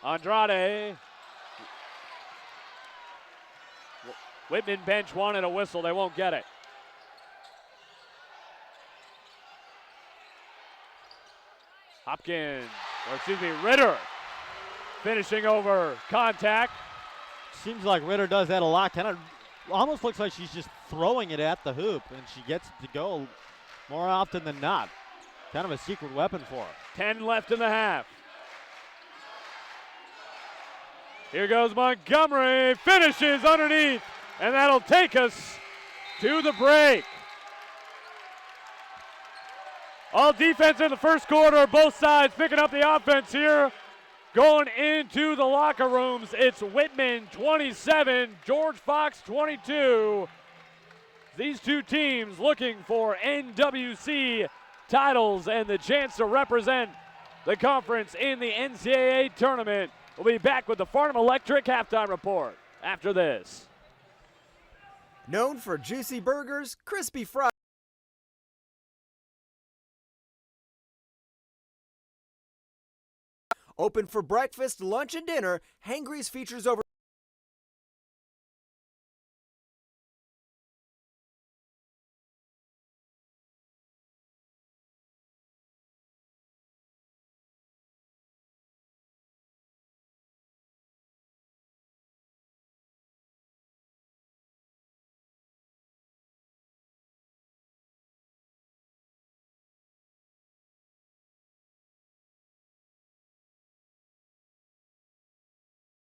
Andrade. Whitman bench wanted a whistle. They won't get it. Ritter finishing over contact. Seems like Ritter does that a lot. Kind of almost looks like she's just throwing it at the hoop, and she gets it to go more often than not. Kind of a secret weapon for him. 10 left in the half. Here goes Montgomery, finishes underneath, and that'll take us to the break. All defense in the first quarter, both sides picking up the offense here. Going into the locker rooms, it's Whitman 27, George Fox 22. These two teams looking for NWC titles and the chance to represent the conference in the NCAA tournament. We'll be back with the Farnham Electric halftime report after this. Known for juicy burgers, crispy fries, open for breakfast, lunch, and dinner, Hangry's features over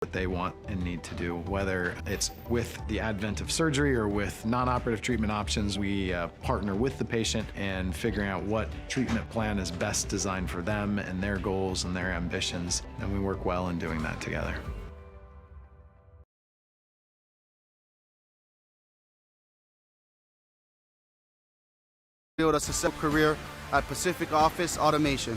what they want and need to do, whether it's with the advent of surgery or with non-operative treatment options. We partner with the patient and figuring out what treatment plan is best designed for them and their goals and their ambitions, and we work well in doing that together. Build a successful career at Pacific Office Automation.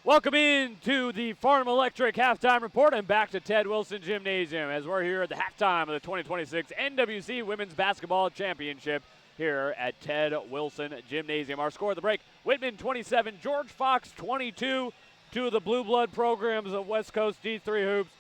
Welcome in to the Farnham Electric Halftime Report and back to Ted Wilson Gymnasium as we're here at the halftime of the 2026 NWC Women's Basketball Championship here at Ted Wilson Gymnasium. Our score of the break, Whitman 27, George Fox 22. Two of the blue blood programs of West Coast D3 hoops.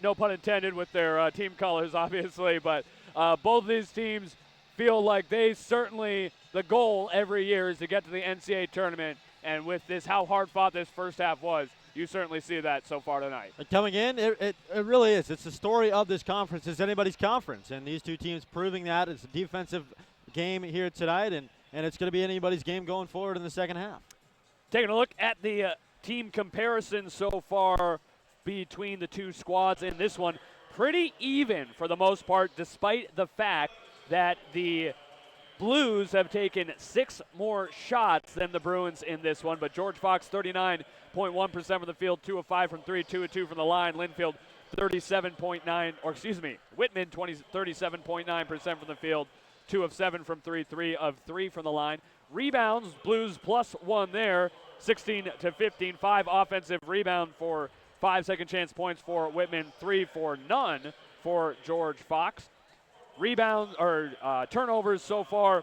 No pun intended with their team colors, obviously, but both of these teams feel like they certainly, the goal every year is to get to the NCAA tournament. And with this, how hard fought this first half was, you certainly see that so far tonight. Coming in, it really is. It's the story of this conference. It's anybody's conference. And these two teams proving that. It's a defensive game here tonight, and it's going to be anybody's game going forward in the second half. Taking a look at the team comparison so far between the two squads in this one. Pretty even for the most part, despite the fact that the Blues have taken 6 more shots than the Bruins in this one, but George Fox 39.1% from the field, 2 of 5 from 3, 2 of 2 from the line. Linfield 37.9% from the field, 2 of 7 from 3, 3 of 3 from the line. Rebounds, Blues +1 there, 16 to 15, 5 offensive rebound for 5 second chance points for Whitman, 3 for none for George Fox. Rebounds or turnovers so far,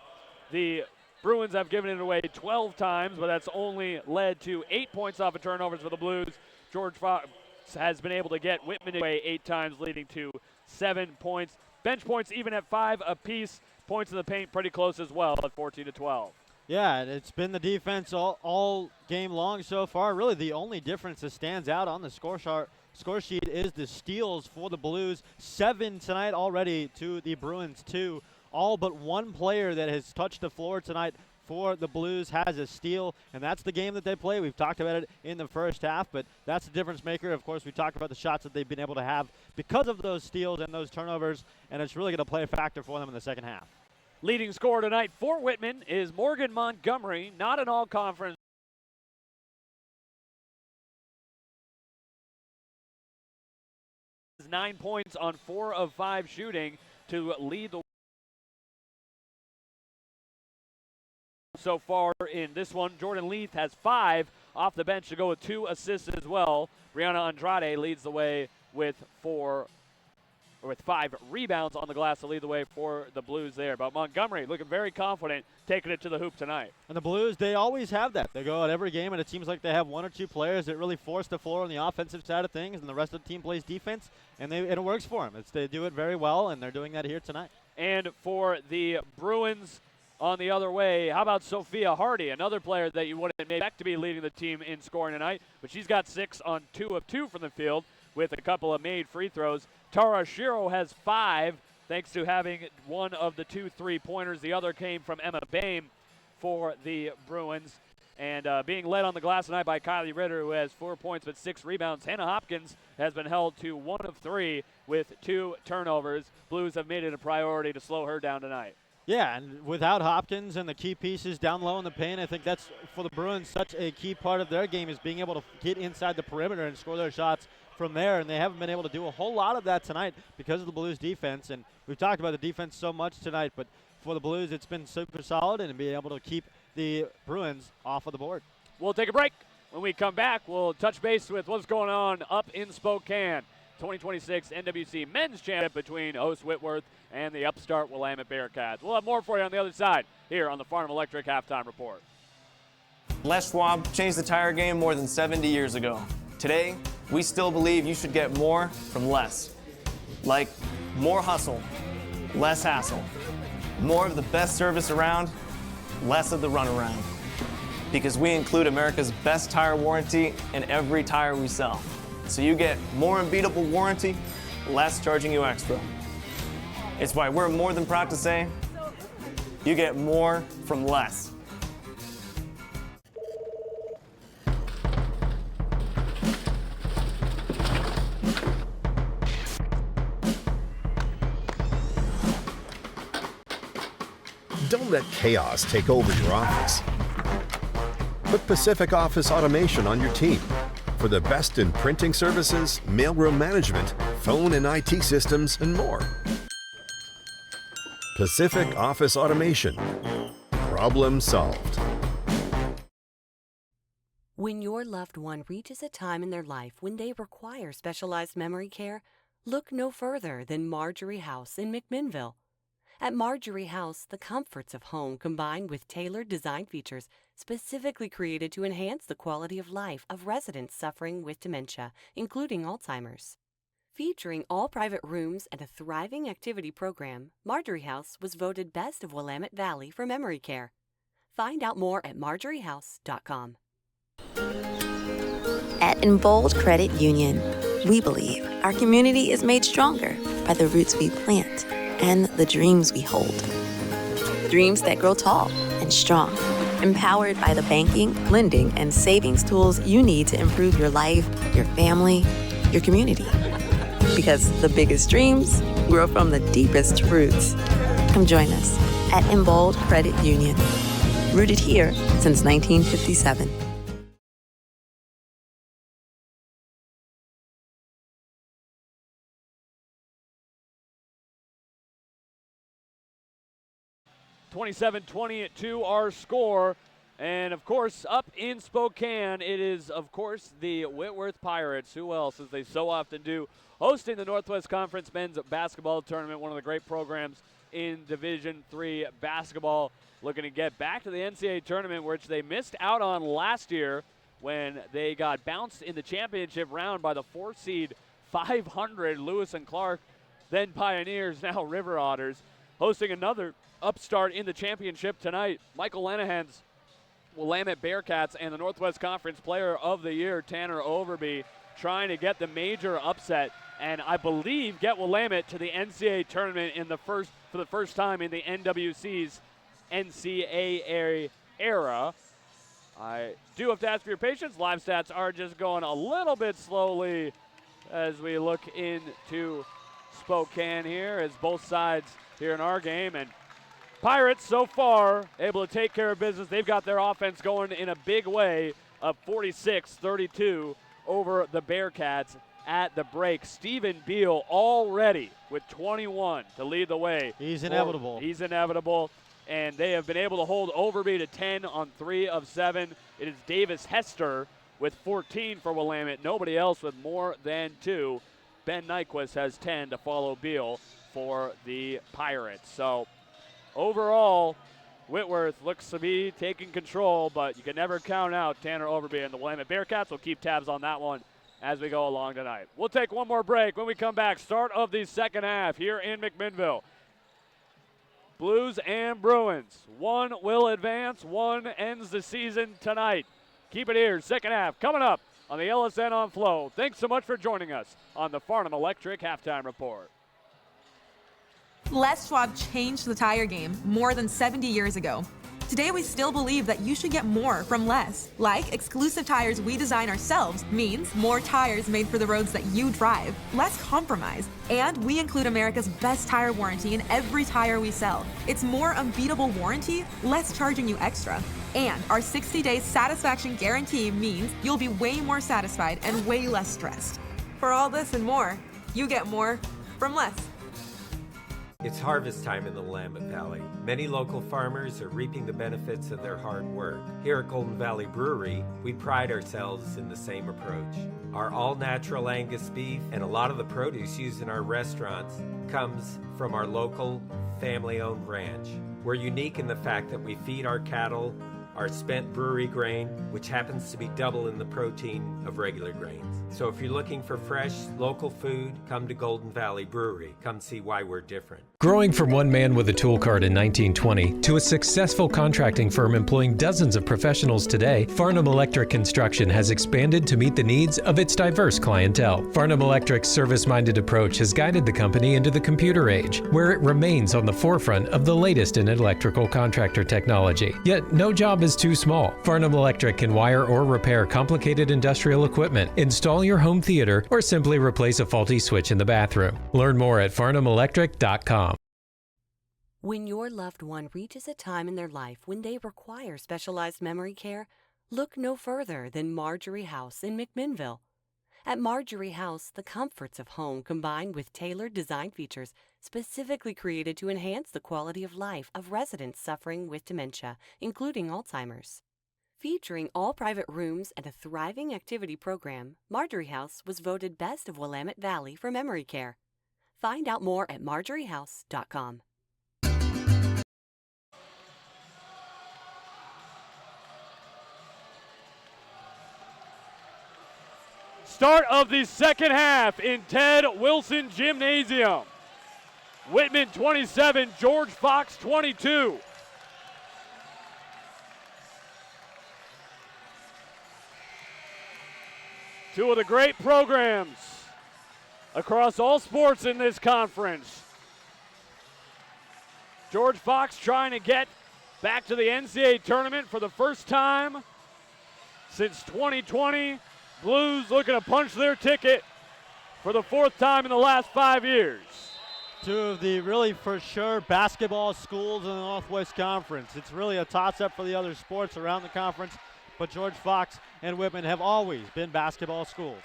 the Bruins have given it away 12 times, but that's only led to 8 points off of turnovers for the Blues. George Fox has been able to get Whitman away 8 times, leading to 7 points. Bench points even at 5 apiece. Points in the paint pretty close as well at 14 to 12. Yeah, it's been the defense all game long so far. Really, the only difference that stands out on the score sheet is the steals for the Blues. 7 tonight already to the Bruins 2. All but one player that has touched the floor tonight for the Blues has a steal, and that's the game that they play. We've talked about it in the first half, but that's the difference maker. Of course, we talked about the shots that they've been able to have because of those steals and those turnovers, and it's really going to play a factor for them in the second half. Leading scorer tonight for Whitman is Morgan Montgomery, not an all-conference. 9 points on 4 of 5 shooting to lead the so far in this one. Jordan Leith has 5 off the bench to go with 2 assists as well. Brianna Andrade leads the way with 5 rebounds on the glass to lead the way for the Blues there. But Montgomery looking very confident, taking it to the hoop tonight. And the Blues, they always have that. They go out every game, and it seems like they have 1 or 2 players that really force the floor on the offensive side of things, and the rest of the team plays defense, and it works for them. They do it very well, and they're doing that here tonight. And for the Bruins on the other way, how about Sophia Hardy, another player that you wouldn't expect to be leading the team in scoring tonight, but she's got 6 on 2 of 2 from the field with a couple of made free throws. Tara Shiro has 5, thanks to having 1 of the 2 3-pointers. The other came from Emma Boehm for the Bruins. And being led on the glass tonight by Kylie Ritter, who has 4 points but 6 rebounds. Hannah Hopkins has been held to 1 of 3 with 2 turnovers. Blues have made it a priority to slow her down tonight. Yeah, and without Hopkins and the key pieces down low in the paint, I think that's, for the Bruins, such a key part of their game is being able to get inside the perimeter and score their shots from there, and they haven't been able to do a whole lot of that tonight because of the Blues defense. And we've talked about the defense so much tonight, but for the Blues, it's been super solid and being able to keep the Bruins off of the board. We'll take a break. When we come back, we'll touch base with what's going on up in Spokane. 2026 NWC Men's Championship between host Whitworth and the upstart Willamette Bearcats. We'll have more for you on the other side here on the Farnham Electric Halftime Report. Les Schwab changed the tire game more than 70 years ago. Today, we still believe you should get more from less. Like more hustle, less hassle. More of the best service around, less of the runaround. Because we include America's best tire warranty in every tire we sell. So you get more unbeatable warranty, less charging you extra. It's why we're more than proud to say, you get more from less. Don't let chaos take over your office. Put Pacific Office Automation on your team for the best in printing services, mailroom management, phone and IT systems, and more. Pacific Office Automation. Problem solved. When your loved one reaches a time in their life when they require specialized memory care, look no further than Marjorie House in McMinnville. At Marjorie House, the comforts of home combined with tailored design features specifically created to enhance the quality of life of residents suffering with dementia, including Alzheimer's. Featuring all private rooms and a thriving activity program, Marjorie House was voted Best of Willamette Valley for memory care. Find out more at marjoriehouse.com. At Embold Credit Union, we believe our community is made stronger by the roots we plant and the dreams we hold. Dreams that grow tall and strong, empowered by the banking, lending, and savings tools you need to improve your life, your family, your community. Because the biggest dreams grow from the deepest roots. Come join us at Embold Credit Union. Rooted here since 1957. (27-22) our score. And, of course, up in Spokane, it is, of course, the Whitworth Pirates. Who else, as they so often do, hosting the Northwest Conference Men's Basketball Tournament, one of the great programs in Division III basketball, looking to get back to the NCAA tournament, which they missed out on last year when they got bounced in the championship round by the 4-seed 500 Lewis and Clark, then Pioneers, now River Otters, hosting another upstart in the championship tonight. Michael Lenahan's Willamette Bearcats and the Northwest Conference Player of the Year, Tanner Overby, trying to get the major upset and I believe get Willamette to the NCAA tournament for the first time in the NWC's NCAA era. I do have to ask for your patience. Live stats are just going a little bit slowly as we look into Spokane here, as both sides here in our game. And Pirates so far able to take care of business. They've got their offense going in a big way, up 46-32 over the Bearcats at the break. Stephen Beal already with 21 to lead the way. He's inevitable. He's inevitable. And they have been able to hold Overby to 10 on 3 of 7. It is Davis Hester with 14 for Willamette. Nobody else with more than 2. Ben Nyquist has 10 to follow Beal for the Pirates. So overall, Whitworth looks to be taking control, but you can never count out Tanner Overby, and the Willamette Bearcats will keep tabs on that one as we go along tonight. We'll take one more break. When we come back, start of the second half here in McMinnville. Blues and Bruins. One will advance, one ends the season tonight. Keep it here, second half coming up on the LSN on Flow. Thanks so much for joining us on the Farnham Electric Halftime Report. Les Schwab changed the tire game more than 70 years ago. Today, we still believe that you should get more from Les. Like exclusive tires we design ourselves means more tires made for the roads that you drive, less compromise. And we include America's best tire warranty in every tire we sell. It's more unbeatable warranty, less charging you extra. And our 60-day satisfaction guarantee means you'll be way more satisfied and way less stressed. For all this and more, you get more from Les. It's harvest time in the Willamette Valley. Many local farmers are reaping the benefits of their hard work. Here at Golden Valley Brewery, we pride ourselves in the same approach. Our all-natural Angus beef and a lot of the produce used in our restaurants comes from our local family-owned ranch. We're unique in the fact that we feed our cattle our spent brewery grain, which happens to be double in the protein of regular grains. So if you're looking for fresh, local food, come to Golden Valley Brewery. Come see why we're different. Growing from one man with a tool cart in 1920 to a successful contracting firm employing dozens of professionals today, Farnham Electric Construction has expanded to meet the needs of its diverse clientele. Farnham Electric's service-minded approach has guided the company into the computer age, where it remains on the forefront of the latest in electrical contractor technology. Yet no job is too small. Farnham Electric can wire or repair complicated industrial equipment, install your home theater, or simply replace a faulty switch in the bathroom. Learn more at farnhamelectric.com. When your loved one reaches a time in their life when they require specialized memory care, look no further than Marjorie House in McMinnville. At Marjorie House, the comforts of home combined with tailored design features specifically created to enhance the quality of life of residents suffering with dementia, including Alzheimer's. Featuring all private rooms and a thriving activity program, Marjorie House was voted Best of Willamette Valley for memory care. Find out more at marjoriehouse.com. Start of the second half in Ted Wilson Gymnasium. Whitman 27, George Fox 22. Two of the great programs across all sports in this conference. George Fox trying to get back to the NCAA tournament for the first time since 2020. Blues looking to punch their ticket for the fourth time in the last 5 years. Two of the really for sure basketball schools in the Northwest Conference. It's really a toss-up for the other sports around the conference, but George Fox and Whitman have always been basketball schools.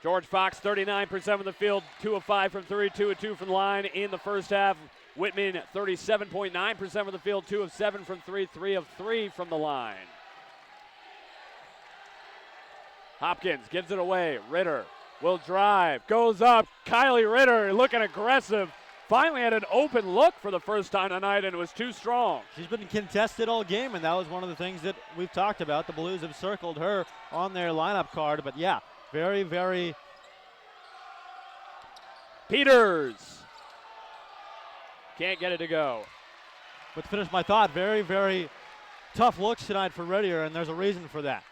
George Fox, 39% from the field, 2 of 5 from 3, 2 of 2 from the line in the first half. Whitman, 37.9% from the field, 2 of 7 from 3, 3 of 3 from the line. Hopkins gives it away. Ritter will drive, goes up. Kylie Ritter looking aggressive. Finally had an open look for the first time tonight, and it was too strong. She's been contested all game, and that was one of the things that we've talked about. The Blues have circled her on their lineup card, but yeah, very, very. Peters can't get it to go. But to finish my thought, very, very tough looks tonight for Ritter, and there's a reason for that.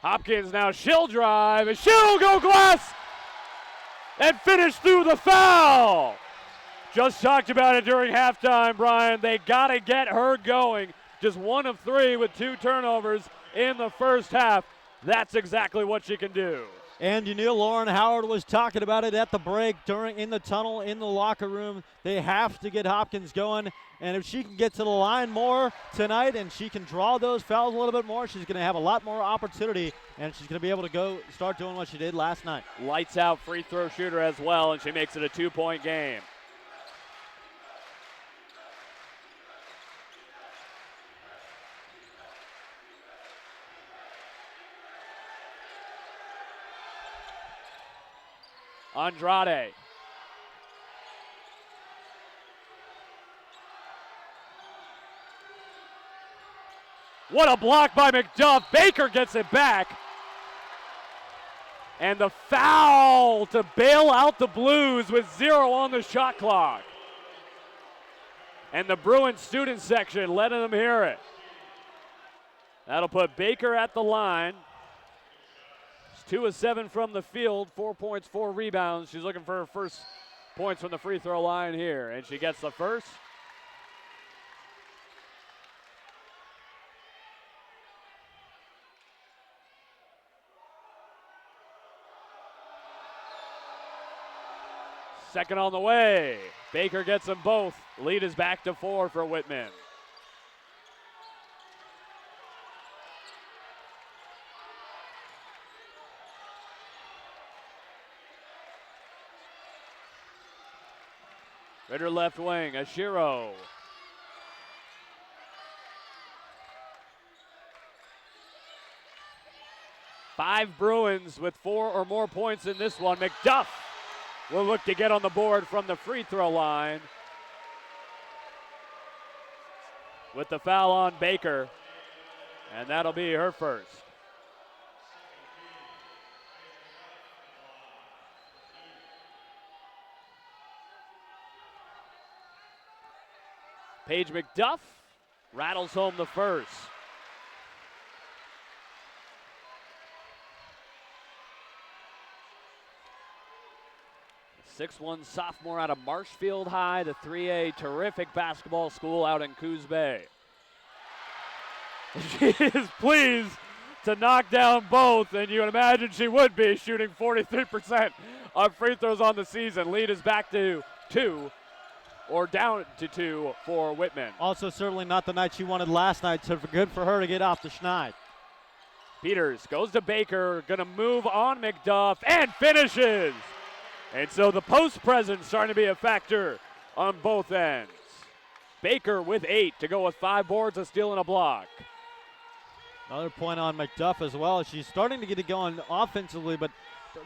Hopkins now, she'll drive, and she'll go glass and finish through the foul. Just talked about it during halftime, Brian. They got to get her going. Just 1 of 3 with 2 turnovers in the first half. That's exactly what she can do. And you knew Lauren Howard was talking about it at the break, in the tunnel, in the locker room. They have to get Hopkins going. And if she can get to the line more tonight and she can draw those fouls a little bit more, she's going to have a lot more opportunity, and she's going to be able to go start doing what she did last night. Lights out free throw shooter as well, and she makes it a 2-point game. Andrade. What a block by McDuff. Baker gets it back. And the foul to bail out the Blues with 0 on the shot clock. And the Bruins student section letting them hear it. That'll put Baker at the line. 2 of 7 from the field, 4 points, 4 rebounds. She's looking for her first points from the free throw line here, and she gets the first. Second on the way. Baker gets them both. Lead is back to 4 for Whitman. Ritter left wing, Ashiro. Five Bruins with 4 or more points in this one. McDuff will look to get on the board from the free throw line. With the foul on Baker, and that'll be her first. Paige McDuff rattles home the first. The 6'1" sophomore out of Marshfield High, the 3A terrific basketball school out in Coos Bay. She is pleased to knock down both, and you would imagine she would be, shooting 43% of free throws on the season. Lead is back to 2, or down to 2 for Whitman. Also, certainly not the night she wanted last night, so good for her to get off the schneid. Peters goes to Baker, gonna move on McDuff, and finishes! And so the post presence starting to be a factor on both ends. Baker with 8 to go with 5 boards, a steal, and a block. Another point on McDuff as well. She's starting to get it going offensively, but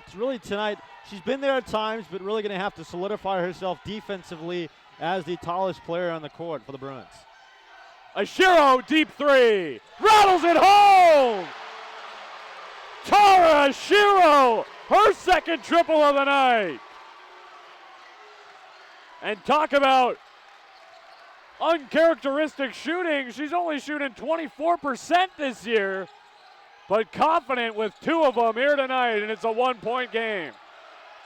it's really tonight, she's been there at times, but really going to have to solidify herself defensively as the tallest player on the court for the Bruins. Ashiro, deep 3, rattles it home! Tara Ashiro, her second triple of the night. And talk about uncharacteristic shooting. She's only shooting 24% this year, but confident with 2 of them here tonight, and it's a 1-point game.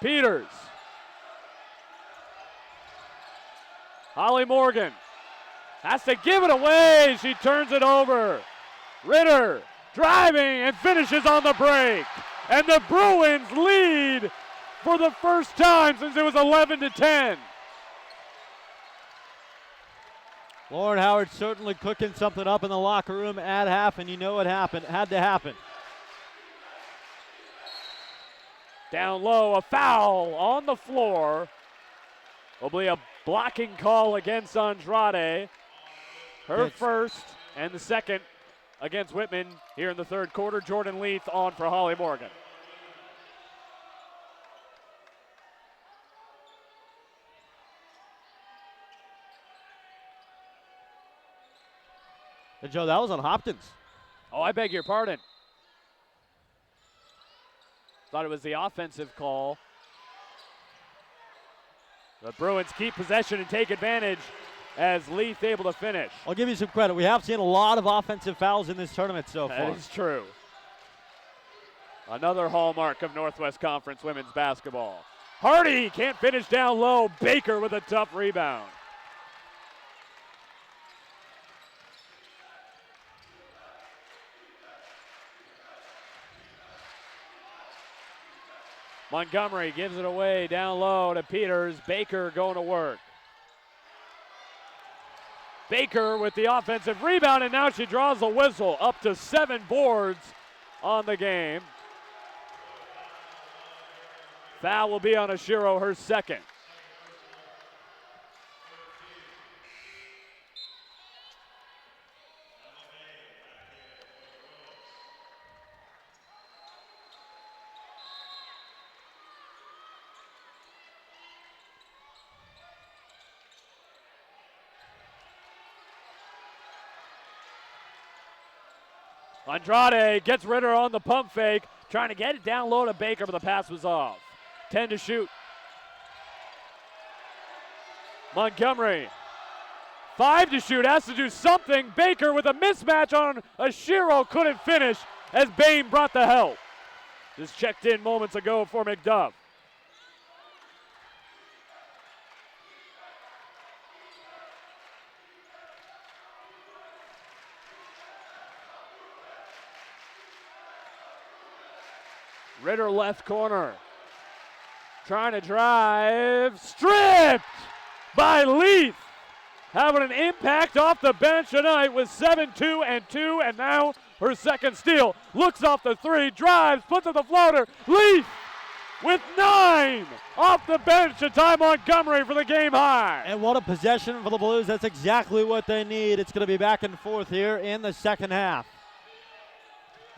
Peters. Holly Morgan has to give it away. She turns it over. Ritter driving and finishes on the break. And the Bruins lead for the first time since it was 11-10. Lauren Howard certainly cooking something up in the locker room at half, and you know what happened. It had to happen. Down low, a foul on the floor. Will be a blocking call against Andrade. Her first and the second against Whitman here in the third quarter. Jordan Leith on for Holly Morgan. Hey, Joe, that was on Hopkins. Oh, I beg your pardon. Thought it was the offensive call. The Bruins keep possession and take advantage as Leith able to finish. I'll give you some credit. We have seen a lot of offensive fouls in this tournament so far. That is true. Another hallmark of Northwest Conference women's basketball. Hardy can't finish down low. Baker with a tough rebound. Montgomery gives it away down low to Peters. Baker going to work. Baker with the offensive rebound, and now she draws the whistle. Up to 7 boards on the game. Foul will be on Ashiro, her second. Andrade gets Ritter on the pump fake, trying to get it down low to Baker, but the pass was off. 10 to shoot. Montgomery, 5 to shoot, has to do something. Baker with a mismatch on Ashiro, couldn't finish as Bain brought the help. Just checked in moments ago for McDuff. Ritter left corner. Trying to drive. Stripped by Leith. Having an impact off the bench tonight with 7-2 and 2, and now her second steal. Looks off the 3, drives, puts up the floater. Leith with 9 off the bench to tie Montgomery for the game high. And what a possession for the Blues. That's exactly what they need. It's going to be back and forth here in the second half.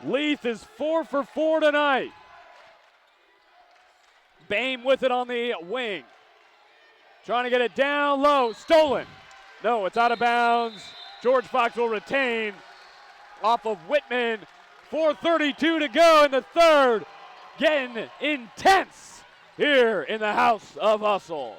Leith is 4 for 4 tonight. Bain with it on the wing. Trying to get it down low. Stolen. No, it's out of bounds. George Fox will retain off of Whitman. 4:32 to go in the third. Getting intense here in the House of Hustle.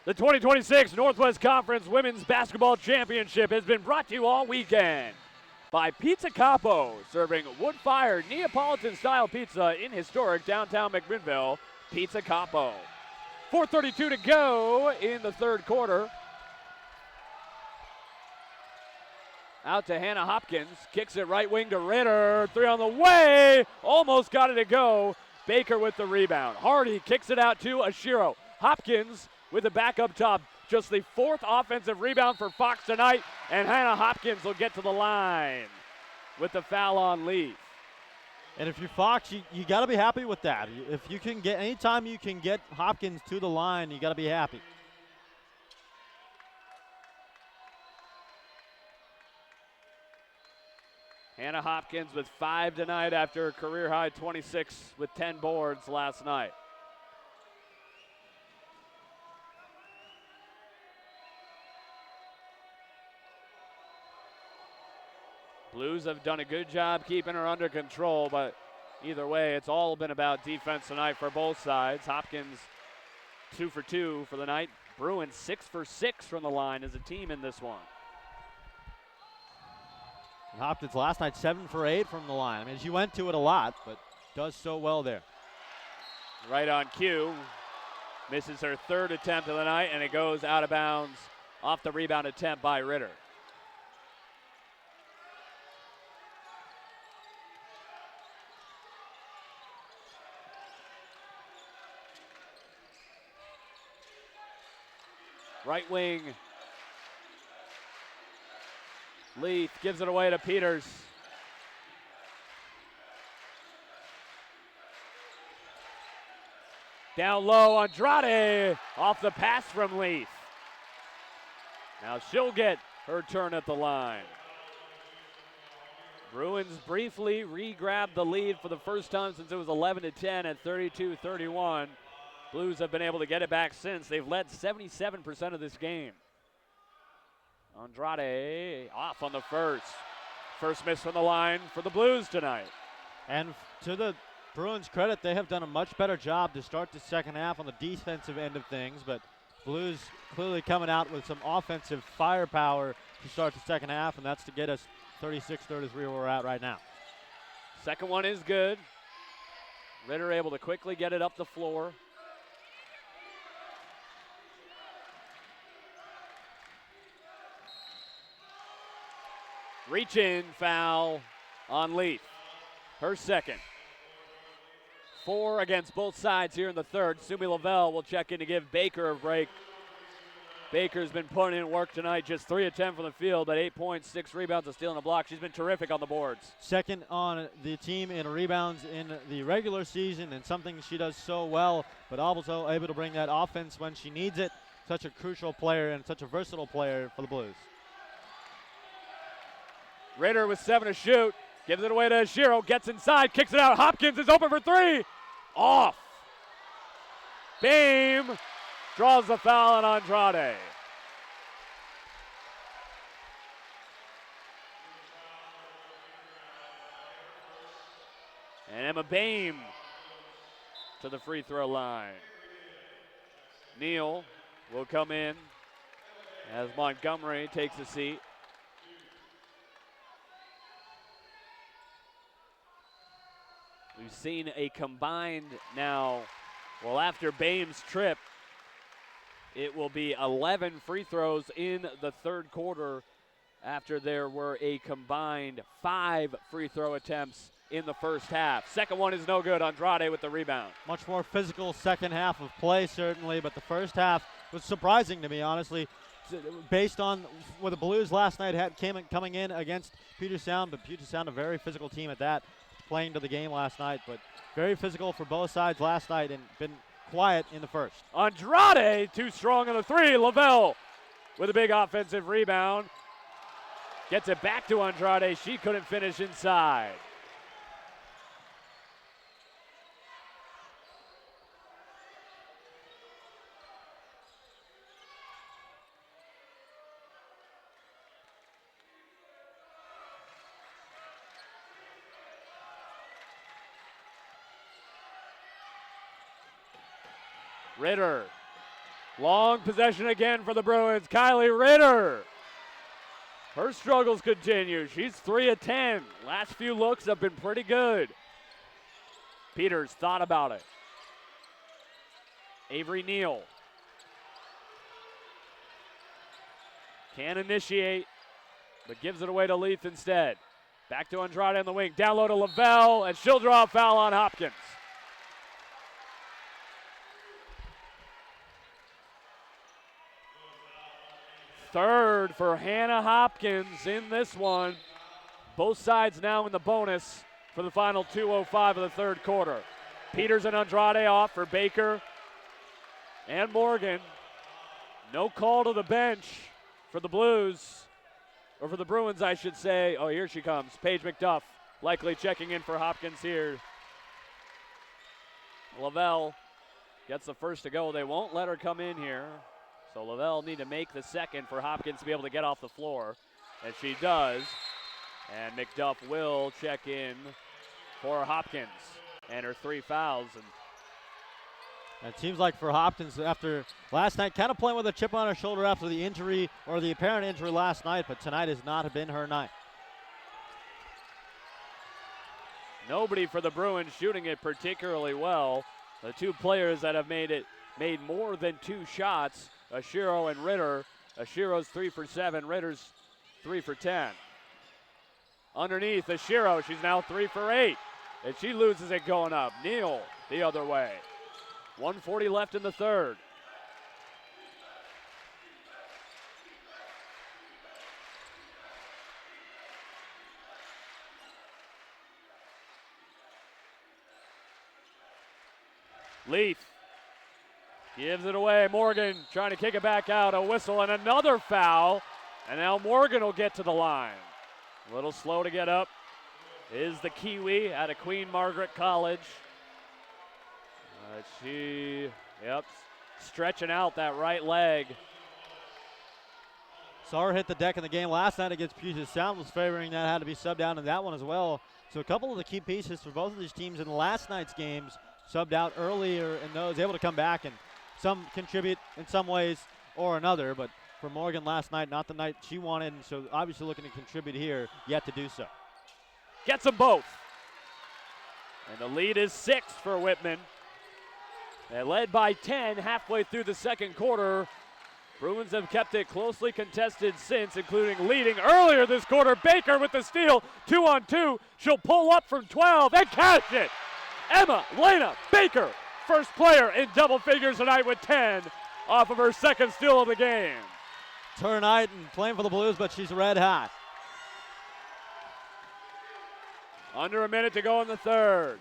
The 2026 Northwest Conference Women's Basketball Championship has been brought to you all weekend by Pizza Capo, serving wood-fired Neapolitan-style pizza in historic downtown McMinnville. Pizza Capo. 4:32 to go in the third quarter. Out to Hannah Hopkins, kicks it right wing to Ritter. 3 on the way, almost got it to go. Baker with the rebound. Hardy kicks it out to Ashiro. Hopkins with the back up top. Just the 4th offensive rebound for Fox tonight, and Hannah Hopkins will get to the line with the foul on Leaf. And if you're Fox, you got to be happy with that. If you can get, anytime you can get Hopkins to the line, you got to be happy. Hannah Hopkins with 5 tonight after a career-high 26 with 10 boards last night. Blues have done a good job keeping her under control, but either way, it's all been about defense tonight for both sides. Hopkins 2 for 2 for the night. Bruins 6 for 6 from the line as a team in this one. And Hopkins last night 7 for 8 from the line. I mean, she went to it a lot, but does so well there. Right on cue. Misses her 3rd attempt of the night, and it goes out of bounds off the rebound attempt by Ritter. Right wing. Leith gives it away to Peters. Down low, Andrade off the pass from Leith. Now she'll get her turn at the line. Bruins briefly re-grabbed the lead for the first time since it was 11-10 at 32-31. Blues have been able to get it back since. They've led 77% of this game. Andrade off on the first. First miss from the line for the Blues tonight. And to the Bruins' credit, they have done a much better job to start the second half on the defensive end of things, but Blues clearly coming out with some offensive firepower to start the second half, and that's to get us 36-33 where we're at right now. Second one is good. Ritter able to quickly get it up the floor. Reach-in foul on Leaf. Her second. 4 against both sides here in the third. Sumi Lavelle will check in to give Baker a break. Baker's been putting in work tonight. Just 3 of 10 from the field, but 8 points, 6 rebounds, a steal, and a block. She's been terrific on the boards. Second on the team in rebounds in the regular season, and something she does so well, but also able to bring that offense when she needs it. Such a crucial player and such a versatile player for the Blues. Ritter with 7 to shoot. Gives it away to Ashiro. Gets inside. Kicks it out. Hopkins is open for 3. Off. Bame draws the foul on Andrade. And Emma Bame to the free throw line. Neal will come in as Montgomery takes a seat. We've seen a combined now, well, after Bame's trip, it will be 11 free throws in the third quarter after there were a combined 5 free throw attempts in the first half. Second one is no good. Andrade with the rebound. Much more physical second half of play, certainly, but the first half was surprising to me, honestly, based on what the Blues last night had coming in against Puget Sound, but Puget Sound a very physical team at that, playing to the game last night, but very physical for both sides last night and been quiet in the first. Andrade too strong on the 3. Lavelle with a big offensive rebound. Gets it back to Andrade. She couldn't finish inside. Ritter Long possession again for the Bruins. Kylie Ritter. Her struggles continue. She's 3 of 10. Last few looks have been pretty good. Peters thought about it. Avery Neal can initiate, but gives it away to Leith instead. Back to Andrade on the wing. Down low to Lavelle, and she'll draw a foul on Hopkins. Third for Hannah Hopkins in this one. Both sides now in the bonus for the final 2:05 of the third quarter. Peters and Andrade off for Baker and Morgan. No call to the bench for the Blues, or for the Bruins, I should say. Oh, here she comes. Paige McDuff likely checking in for Hopkins here. Lavelle gets the first to go. They won't let her come in here. So Lavelle need to make the second for Hopkins to be able to get off the floor. And she does. And McDuff will check in for Hopkins and her 3 fouls. And it seems like for Hopkins, after last night, kind of playing with a chip on her shoulder after the injury, or the apparent injury last night, but tonight has not been her night. Nobody for the Bruins shooting it particularly well. The two players that have made more than 2 shots, Ashiro and Ritter. Ashiro's 3 for 7, Ritter's 3 for 10. Underneath, Ashiro, she's now 3 for 8. And she loses it going up. Neal the other way. 1:40 left in the third. Leith gives it away. Morgan trying to kick it back out. A whistle and another foul. And now Morgan will get to the line. A little slow to get up is the Kiwi out of Queen Margaret College. Stretching out that right leg. Saw her hit the deck in the game last night against Puget Sound, was favoring that, had to be subbed out in that one as well. So a couple of the key pieces for both of these teams in last night's games subbed out earlier, and those able to come back and some contribute in some ways or another. But for Morgan last night, not the night she wanted, and so obviously looking to contribute here, yet to do so. Gets them both. And the lead is 6 for Whitman. They led by 10 halfway through the second quarter. Bruins have kept it closely contested since, including leading earlier this quarter. Baker with the steal, 2-on-2. She'll pull up from 12 and cash it. Emma Lena Baker, first player in double figures tonight with 10 off of her second steal of the game. It's her night and playing for the Blues, but she's red hot. Under a minute to go in the third.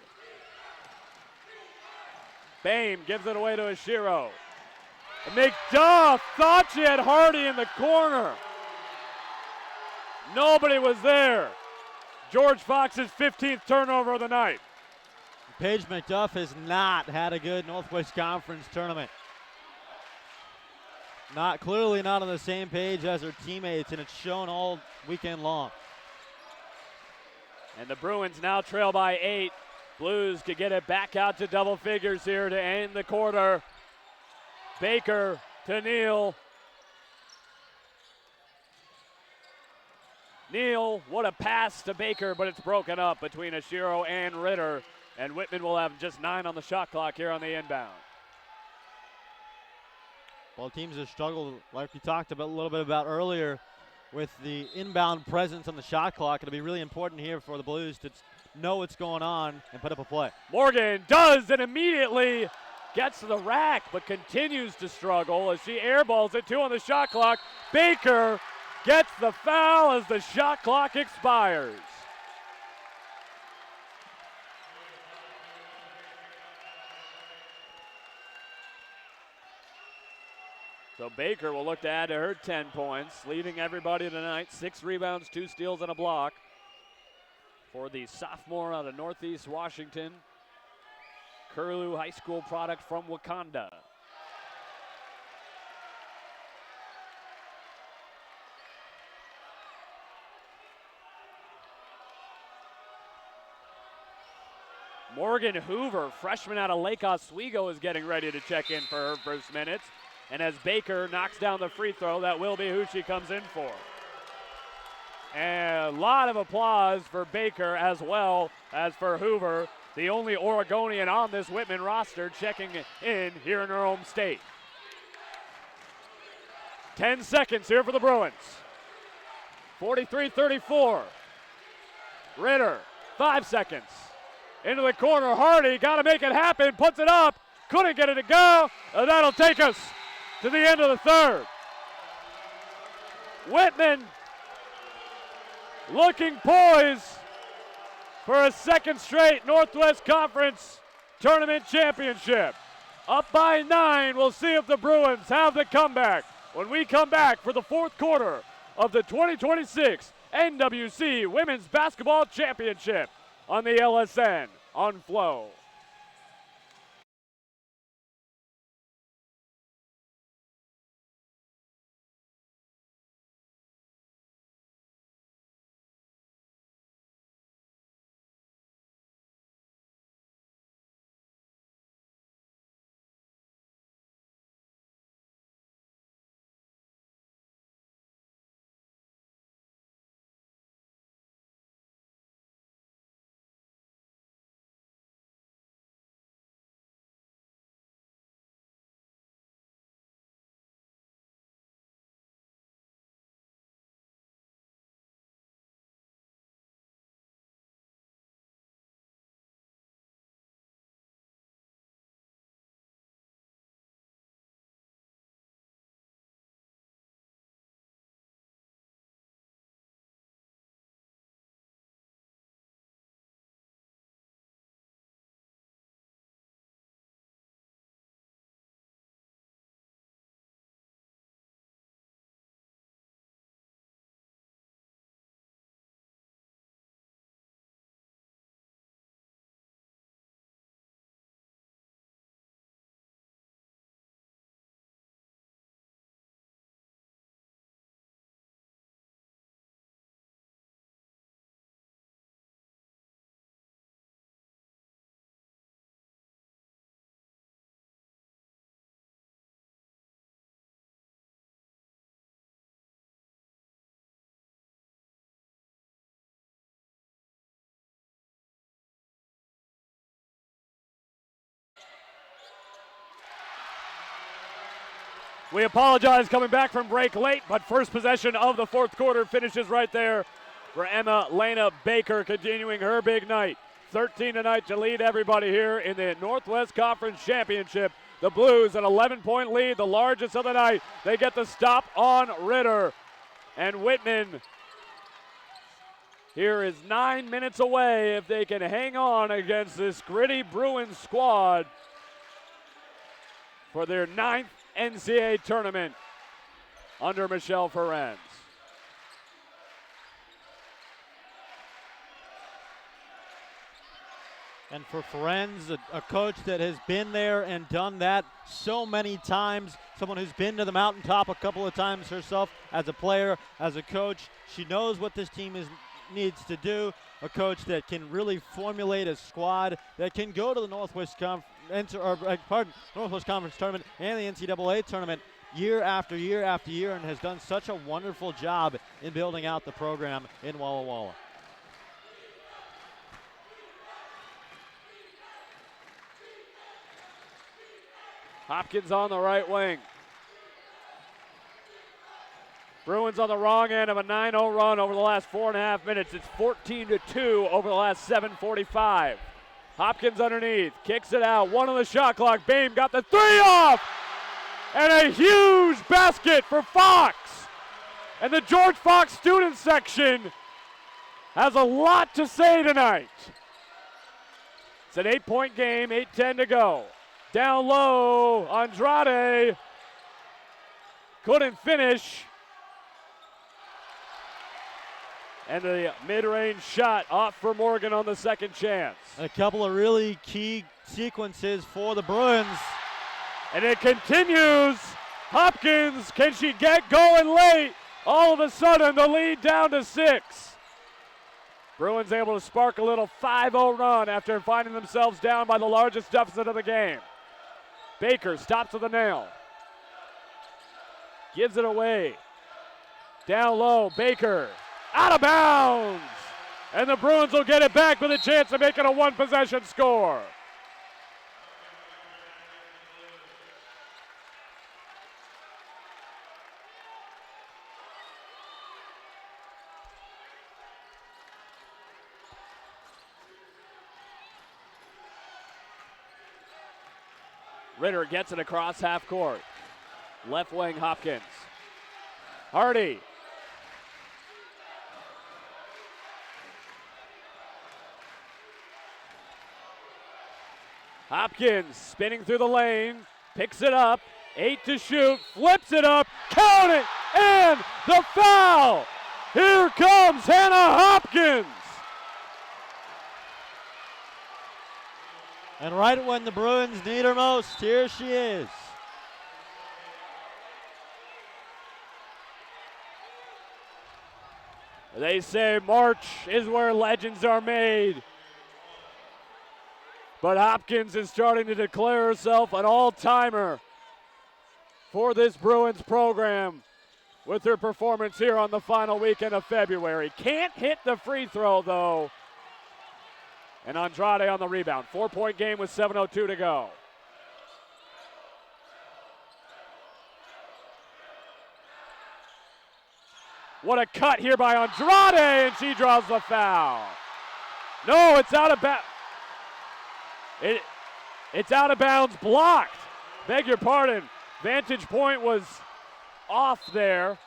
Bame gives it away to Ashiro. McDuff thought she had Hardy in the corner. Nobody was there. George Fox's 15th turnover of the night. Paige McDuff has not had a good Northwest Conference tournament. Clearly not on the same page as her teammates, and it's shown all weekend long. And the Bruins now trail by 8. Blues could get it back out to double figures here to end the quarter. Baker to Neal. Neal, what a pass to Baker, but it's broken up between Ashiro and Ritter. And Whitman will have just 9 on the shot clock here on the inbound. Well, teams have struggled, like we talked about a little bit about earlier, with the inbound presence on the shot clock. It'll be really important here for the Blues to know what's going on and put up a play. Morgan does, and immediately gets to the rack, but continues to struggle as she airballs it. 2 on the shot clock. Baker gets the foul as the shot clock expires. So Baker will look to add to her 10 points, leading everybody tonight. 6 rebounds, 2 steals, and a block for the sophomore out of Northeast Washington. Curlew High School product from Wakanda. Morgan Hoover, freshman out of Lake Oswego, is getting ready to check in for her first minutes. And as Baker knocks down the free throw, that will be who she comes in for. And a lot of applause for Baker as well as for Hoover, the only Oregonian on this Whitman roster checking in here in her home state. 10 seconds here for the Bruins. 43-34. Ritter, 5 seconds. Into the corner, Hardy, got to make it happen, puts it up, couldn't get it to go, and that'll take us to the end of the third. Whitman looking poised for a second straight Northwest Conference Tournament Championship. Up by 9, we'll see if the Bruins have the comeback when we come back for the fourth quarter of the 2026 NWC Women's Basketball Championship on the LSN on Flow. We apologize coming back from break late, but first possession of the fourth quarter finishes right there for Emma Lena Baker, continuing her big night. 13 tonight to lead everybody here in the Northwest Conference Championship. The Blues an 11-point lead, the largest of the night. They get the stop on Ritter. And Whitman here is 9 minutes away if they can hang on against this gritty Bruins squad for their 9th NCAA tournament under Michelle Ferenz. And for Ferenz, a coach that has been there and done that so many times, someone who's been to the mountaintop a couple of times herself as a player, as a coach, she knows what this team needs to do. A coach that can really formulate a squad that can go to the Northwest Conference tournament and the NCAA tournament year after year after year, and has done such a wonderful job in building out the program in Walla Walla. Hopkins on the right wing. Bruins on the wrong end of a 9-0 run over the last 4.5 minutes. It's 14-2 over the last 7:45. Hopkins underneath, kicks it out, one on the shot clock. Bame got the three off! And a huge basket for Fox. And the George Fox student section has a lot to say tonight. It's an 8-point game, 8:10 to go. Down low, Andrade couldn't finish. And the mid-range shot off for Morgan on the second chance. A couple of really key sequences for the Bruins. And it continues. Hopkins, can she get going late? All of a sudden, the lead down to 6. Bruins able to spark a little 5-0 run after finding themselves down by the largest deficit of the game. Baker stops with a nail. gives it away. Down low, Baker, out of bounds. And the Bruins will get it back with a chance to make it a one-possession score. Ritter gets it across half court. Left wing Hopkins. Hardy. Hopkins spinning through the lane, picks it up, 8 to shoot, flips it up, count it, and the foul! Here comes Hannah Hopkins! And right when the Bruins need her most, here she is. They say March is where legends are made. But Hopkins is starting to declare herself an all-timer for this Bruins program with her performance here on the final weekend of February. Can't hit the free throw, though. And Andrade on the rebound. 4-point game with 7:02 to go. What a cut here by Andrade, and she draws the foul. No, it's out of bounds. It's out of bounds, blocked. Beg your pardon. Vantage point was off there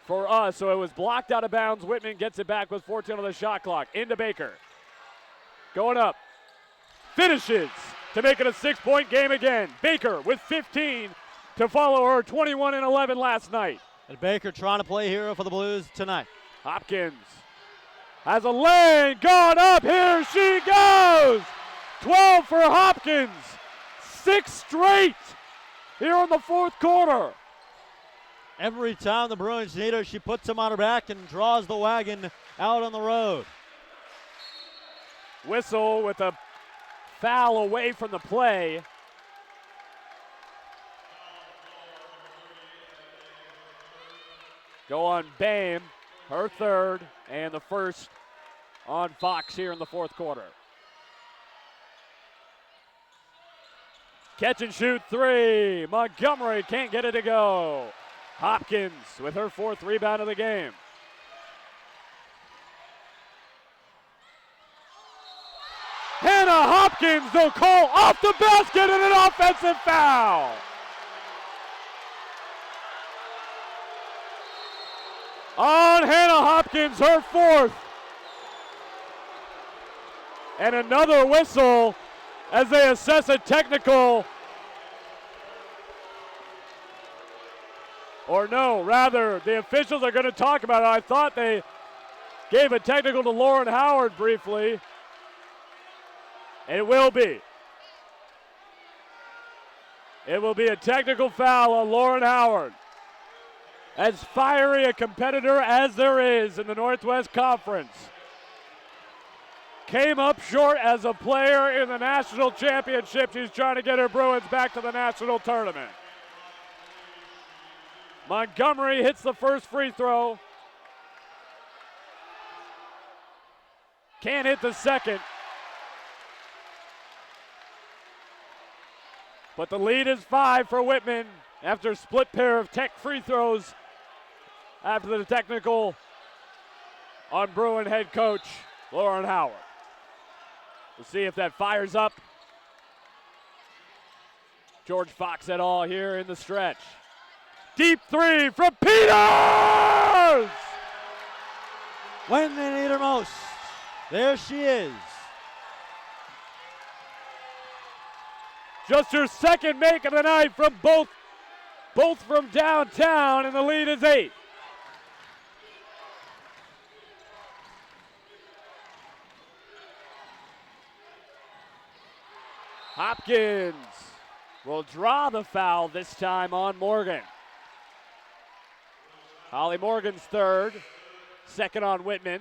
for us, so it was blocked out of bounds. Whitman gets it back with 14 on the shot clock. Into Baker. Going up. Finishes to make it a 6-point game again. Baker with 15 to follow her 21 and 11 last night. And Baker trying to play hero for the Blues tonight. Hopkins has a lane, gone up, here she goes! 12 for Hopkins, 6 straight here in the fourth quarter. Every time the Bruins need her, she puts them on her back and draws the wagon out on the road. Whistle with a foul away from the play. Go on Bame, her third, and the first on Fox here in the fourth quarter. Catch and shoot three. Montgomery can't get it to go. Hopkins with her fourth rebound of the game. Hannah Hopkins, they'll call off the basket and an offensive foul. On Hannah Hopkins, her fourth. And another whistle as they assess a technical. Or no, rather, the officials are going to talk about it. I thought they gave a technical to Lauren Howard briefly. And it will be. It will be a technical foul on Lauren Howard. As fiery a competitor as there is in the Northwest Conference. Came up short as a player in the national championship. She's trying to get her Bruins back to the national tournament. Montgomery hits the first free throw. Can't hit the second. But the lead is 5 for Whitman after a split pair of tech free throws after the technical on Bruin head coach Lauren Howard. We'll see if that fires up George Fox et al. Here in the stretch. Deep three from Peters! When they need her most, there she is. Just her second make of the night from both from downtown, and the lead is 8. Hopkins will draw the foul this time on Morgan. Holly Morgan's third, second on Whitman.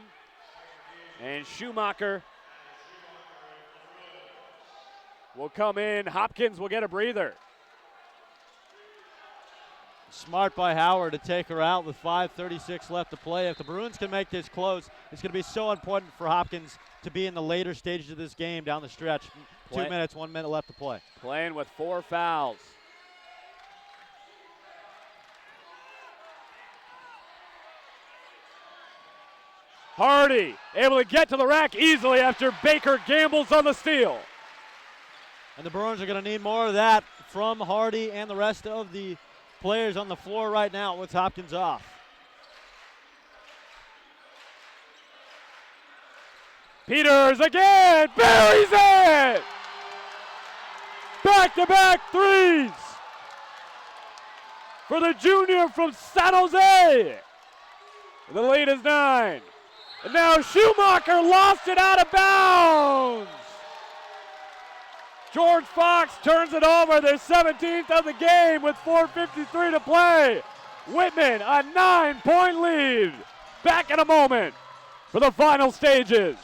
And Schumacher will come in. Hopkins will get a breather. Smart by Howard to take her out with 5:36 left to play. If the Bruins can make this close, it's going to be so important for Hopkins to be in the later stages of this game down the stretch. 2 minutes, 1 minute left to play. Playing with 4 fouls. Hardy able to get to the rack easily after Baker gambles on the steal. And the Bruins are going to need more of that from Hardy and the rest of the players on the floor right now with Hopkins off. Peters again, buries it! Back-to-back threes for the junior from San Jose. The lead is 9. And now Schumacher lost it out of bounds. George Fox turns it over, their 17th of the game with 4:53 to play. Whitman, a 9-point lead. Back in a moment for the final stages.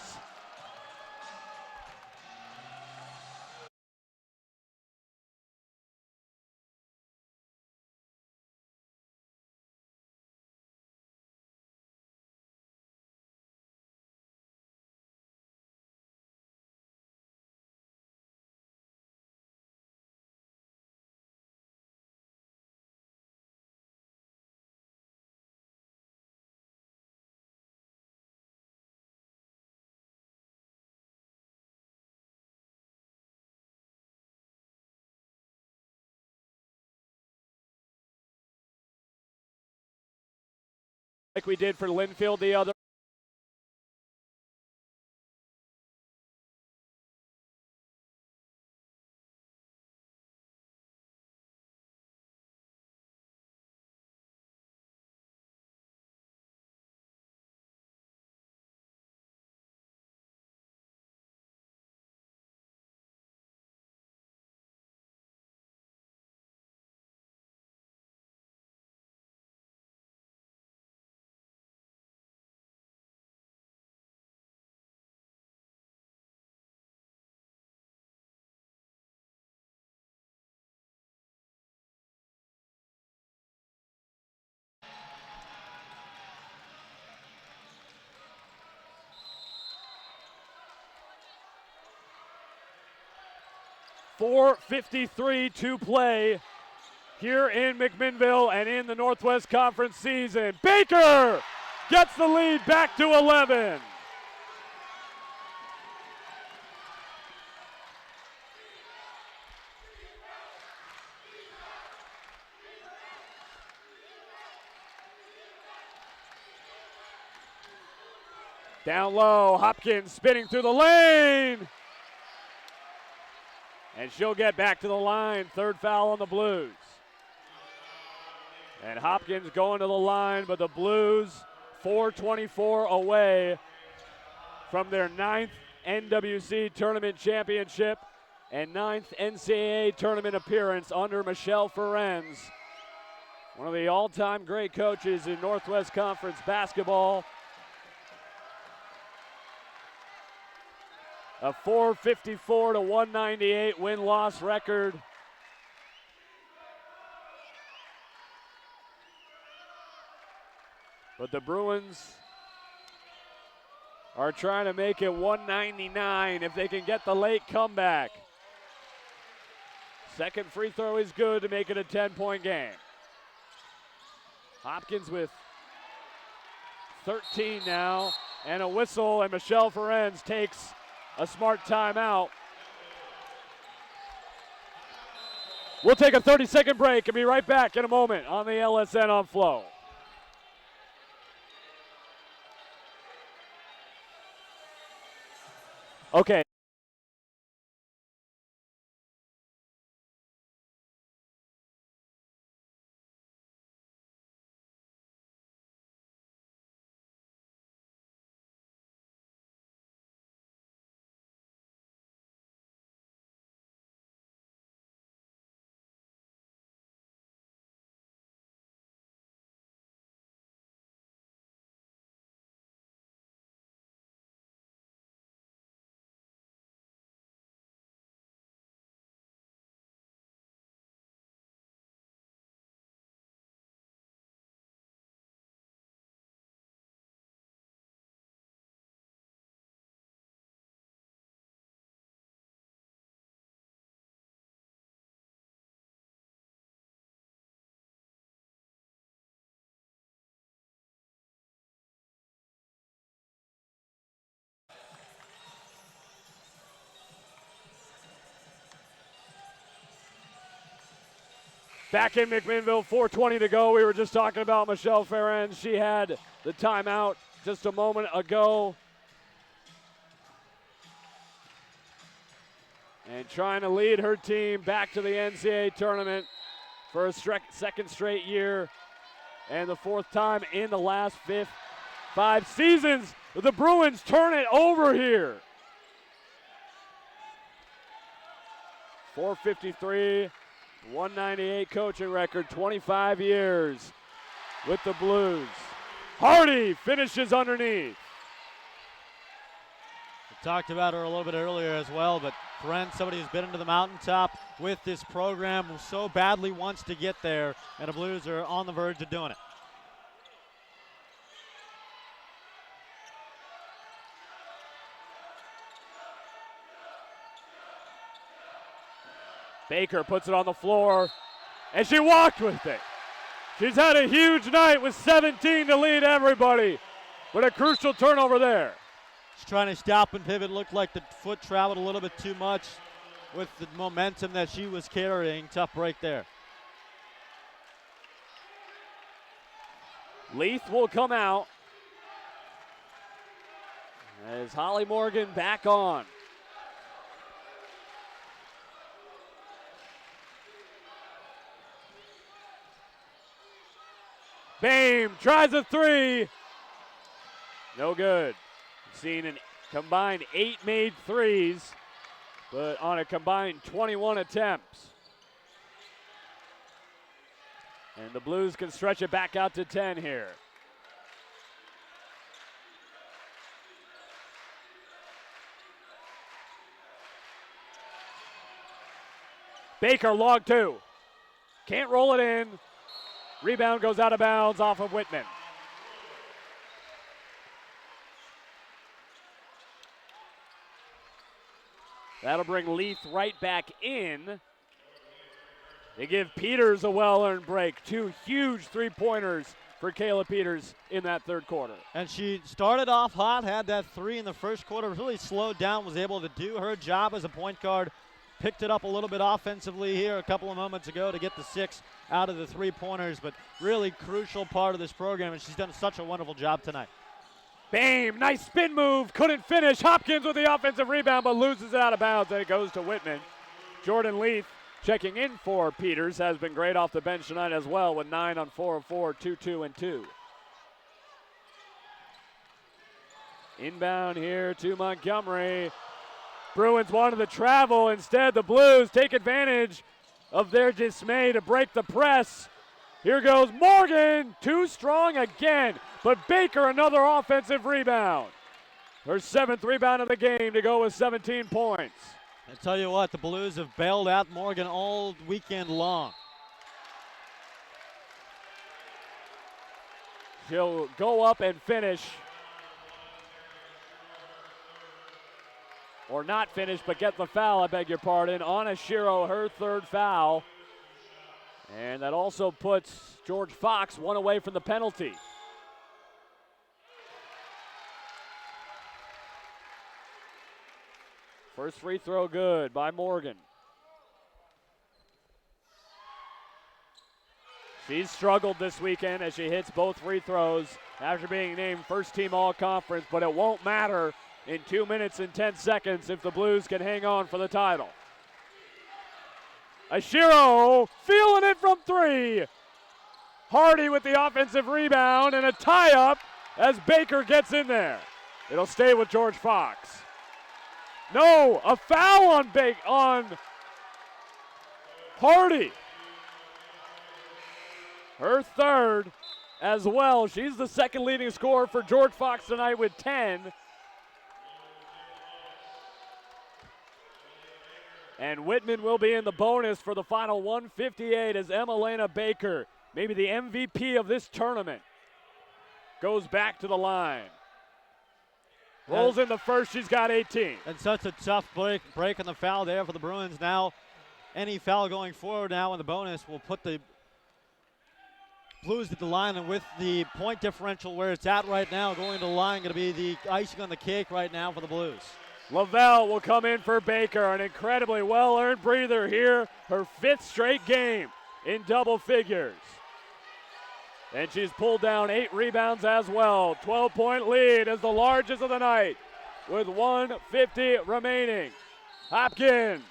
Like we did for Linfield the other. .453 to play here in McMinnville and in the Northwest Conference season. Baker gets the lead back to 11. Down low, Hopkins spinning through the lane. And she'll get back to the line. Third foul on the Blues. And Hopkins going to the line, but the Blues 4:24 away from their 9th NWC Tournament Championship and 9th NCAA Tournament appearance under Michelle Ferenz, one of the all-time great coaches in Northwest Conference basketball. A 454 to 198 win-loss record. But the Bruins are trying to make it 199 if they can get the late comeback. Second free throw is good to make it a 10-point game. Hopkins with 13 now, and a whistle, and Michelle Ferenz takes a smart timeout. We'll take a 30-second break and be right back in a moment on the LSN on Flow. Okay. Back in McMinnville, 4:20 to go. We were just talking about Michelle Ferren. She had the timeout just a moment ago. And trying to lead her team back to the NCAA tournament for a second straight year and the fourth time in the last 5 seasons. The Bruins turn it over here. 453, 198 coaching record, 25 years with the Blues. Hardy finishes underneath. We talked about her a little bit earlier as well, but Ferren, somebody who's been into the mountaintop with this program, who so badly wants to get there, and the Blues are on the verge of doing it. Baker puts it on the floor, and she walked with it. She's had a huge night with 17 to lead everybody, but a crucial turnover there. She's trying to stop and pivot. Looked like the foot traveled a little bit too much with the momentum that she was carrying. Tough break there. Leith will come out as Holly Morgan back on. Bame tries a three. No good. Seen a combined 8 made threes, but on a combined 21 attempts. And the Blues can stretch it back out to 10 here. Baker log 2. Can't roll it in. Rebound goes out of bounds off of Whitman. That'll bring Leith right back in. They give Peters a well-earned break. 2 huge three-pointers for Kayla Peters in that third quarter. And she started off hot, had that 3 in the first quarter, really slowed down, was able to do her job as a point guard. Picked it up a little bit offensively here a couple of moments ago to get the 6 out of the three-pointers, but really crucial part of this program, and she's done such a wonderful job tonight. Bame, nice spin move, couldn't finish. Hopkins with the offensive rebound, but loses it out of bounds, and it goes to Whitman. Jordan Leith checking in for Peters, has been great off the bench tonight as well with 9 on 4 of 4, 2, 2, and 2. Inbound here to Montgomery. Bruins wanted to travel. Instead, the Blues take advantage of their dismay to break the press. Here goes Morgan, too strong again, but Baker another offensive rebound. Her 7th rebound of the game to go with 17 points. I tell you what, the Blues have bailed out Morgan all weekend long. She'll go up and finish. Or not finish, but get the foul, I beg your pardon, on Ashiro, her 3rd foul. And that also puts George Fox 1 away from the penalty. First free throw good by Morgan. She's struggled this weekend as she hits both free throws after being named first team all-conference, but it won't matter in 2 minutes and 10 seconds if the Blues can hang on for the title. Ashiro feeling it from 3. Hardy with the offensive rebound and a tie-up as Baker gets in there. It'll stay with George Fox. No, a foul on Hardy. Her 3rd as well. She's the 2nd leading scorer for George Fox tonight with 10. And Whitman will be in the bonus for the final 158 as Emma-Lena Baker, maybe the MVP of this tournament, goes back to the line. Rolls in the first, she's got 18. And such a tough break on the foul there for the Bruins. Now, any foul going forward now in the bonus will put the Blues at the line, and with the point differential where it's at right now, going to the line going to be the icing on the cake right now for the Blues. Lavelle will come in for Baker, an incredibly well-earned breather here, her 5th straight game. in double figures. And she's pulled down 8 rebounds as well. 12-point lead is the largest of the night with 1:50 remaining. Hopkins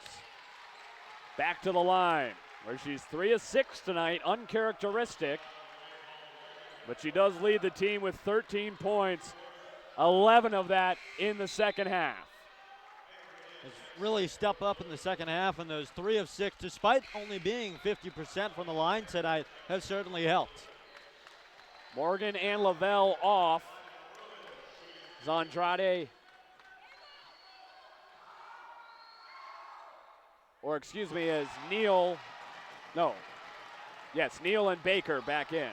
back to the line where she's 3 of 6 tonight, uncharacteristic. But she does lead the team with 13 points, 11 of that in the second half. Really step up in the second half, and those 3 of 6, despite only being 50% from the line tonight, have certainly helped. Morgan and Lavelle off. Zandrade, or excuse me, is Neal, no, yes, Neal and Baker back in.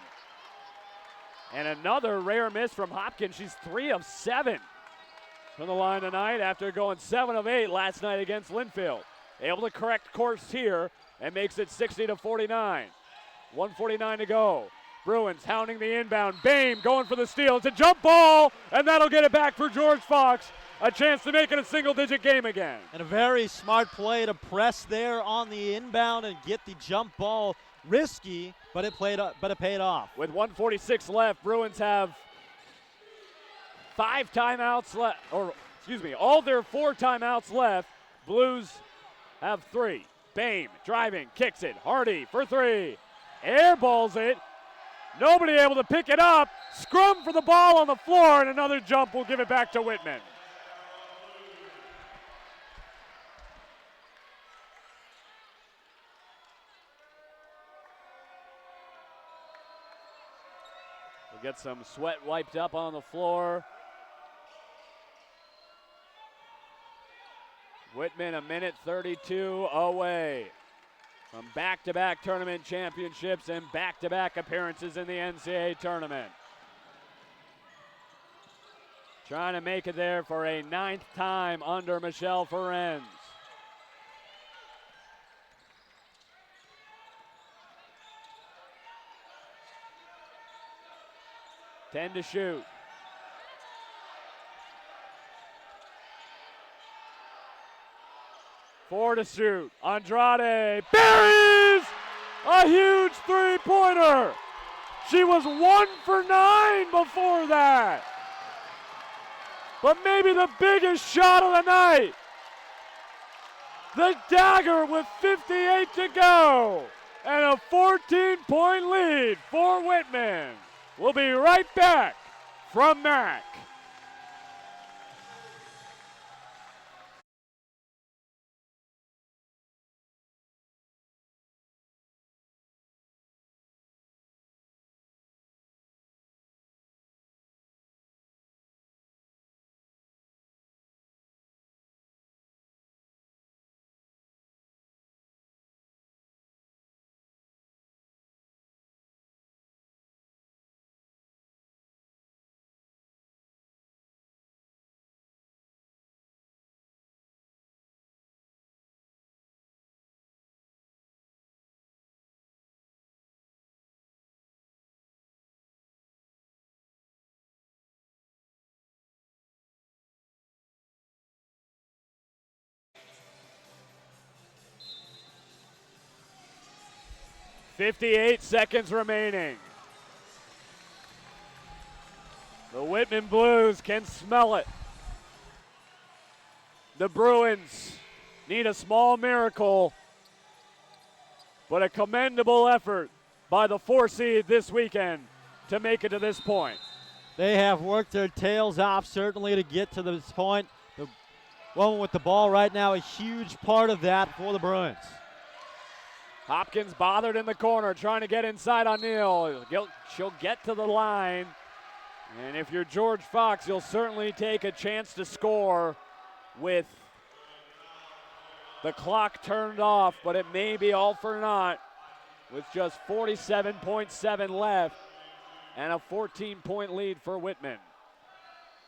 And another rare miss from Hopkins. She's 3 of 7 from the line tonight after going 7 of 8 last night against Linfield. Able to correct course here and makes it 60-49. 1:49 to go. Bruins hounding the inbound. Bame going for the steal. It's a jump ball, and that'll get it back for George Fox. A chance to make it a single-digit game again. And a very smart play to press there on the inbound and get the jump ball. Risky, but it paid off. With 1:46 left, Bruins have 5 timeouts left, or excuse me, all their 4 timeouts left. Blues have 3. Bame driving, kicks it. Hardy for 3. Airballs it. Nobody able to pick it up. Scrum for the ball on the floor, and another jump will give it back to Whitman. We'll get some sweat wiped up on the floor. Whitman a minute 32 away from back-to-back tournament championships and back-to-back appearances in the NCAA tournament. Trying to make it there for a 9th time under Michelle Ferenz. Ten to shoot. Four to shoot. Andrade buries a huge three-pointer. She was 1 for 9 before that. But maybe the biggest shot of the night. The dagger with 58 to go. And a 14-point lead for Whitman. We'll be right back from Mac. .58 seconds remaining. The Whitman Blues can smell it. The Bruins need a small miracle, but a commendable effort by the 4 seed this weekend to make it to this point. They have worked their tails off certainly to get to this point. The woman with the ball right now, a huge part of that for the Bruins. Hopkins bothered in the corner, trying to get inside on Neal. She'll get to the line. And if you're George Fox, you'll certainly take a chance to score with the clock turned off, but it may be all for naught with just 47.7 left and a 14-point lead for Whitman.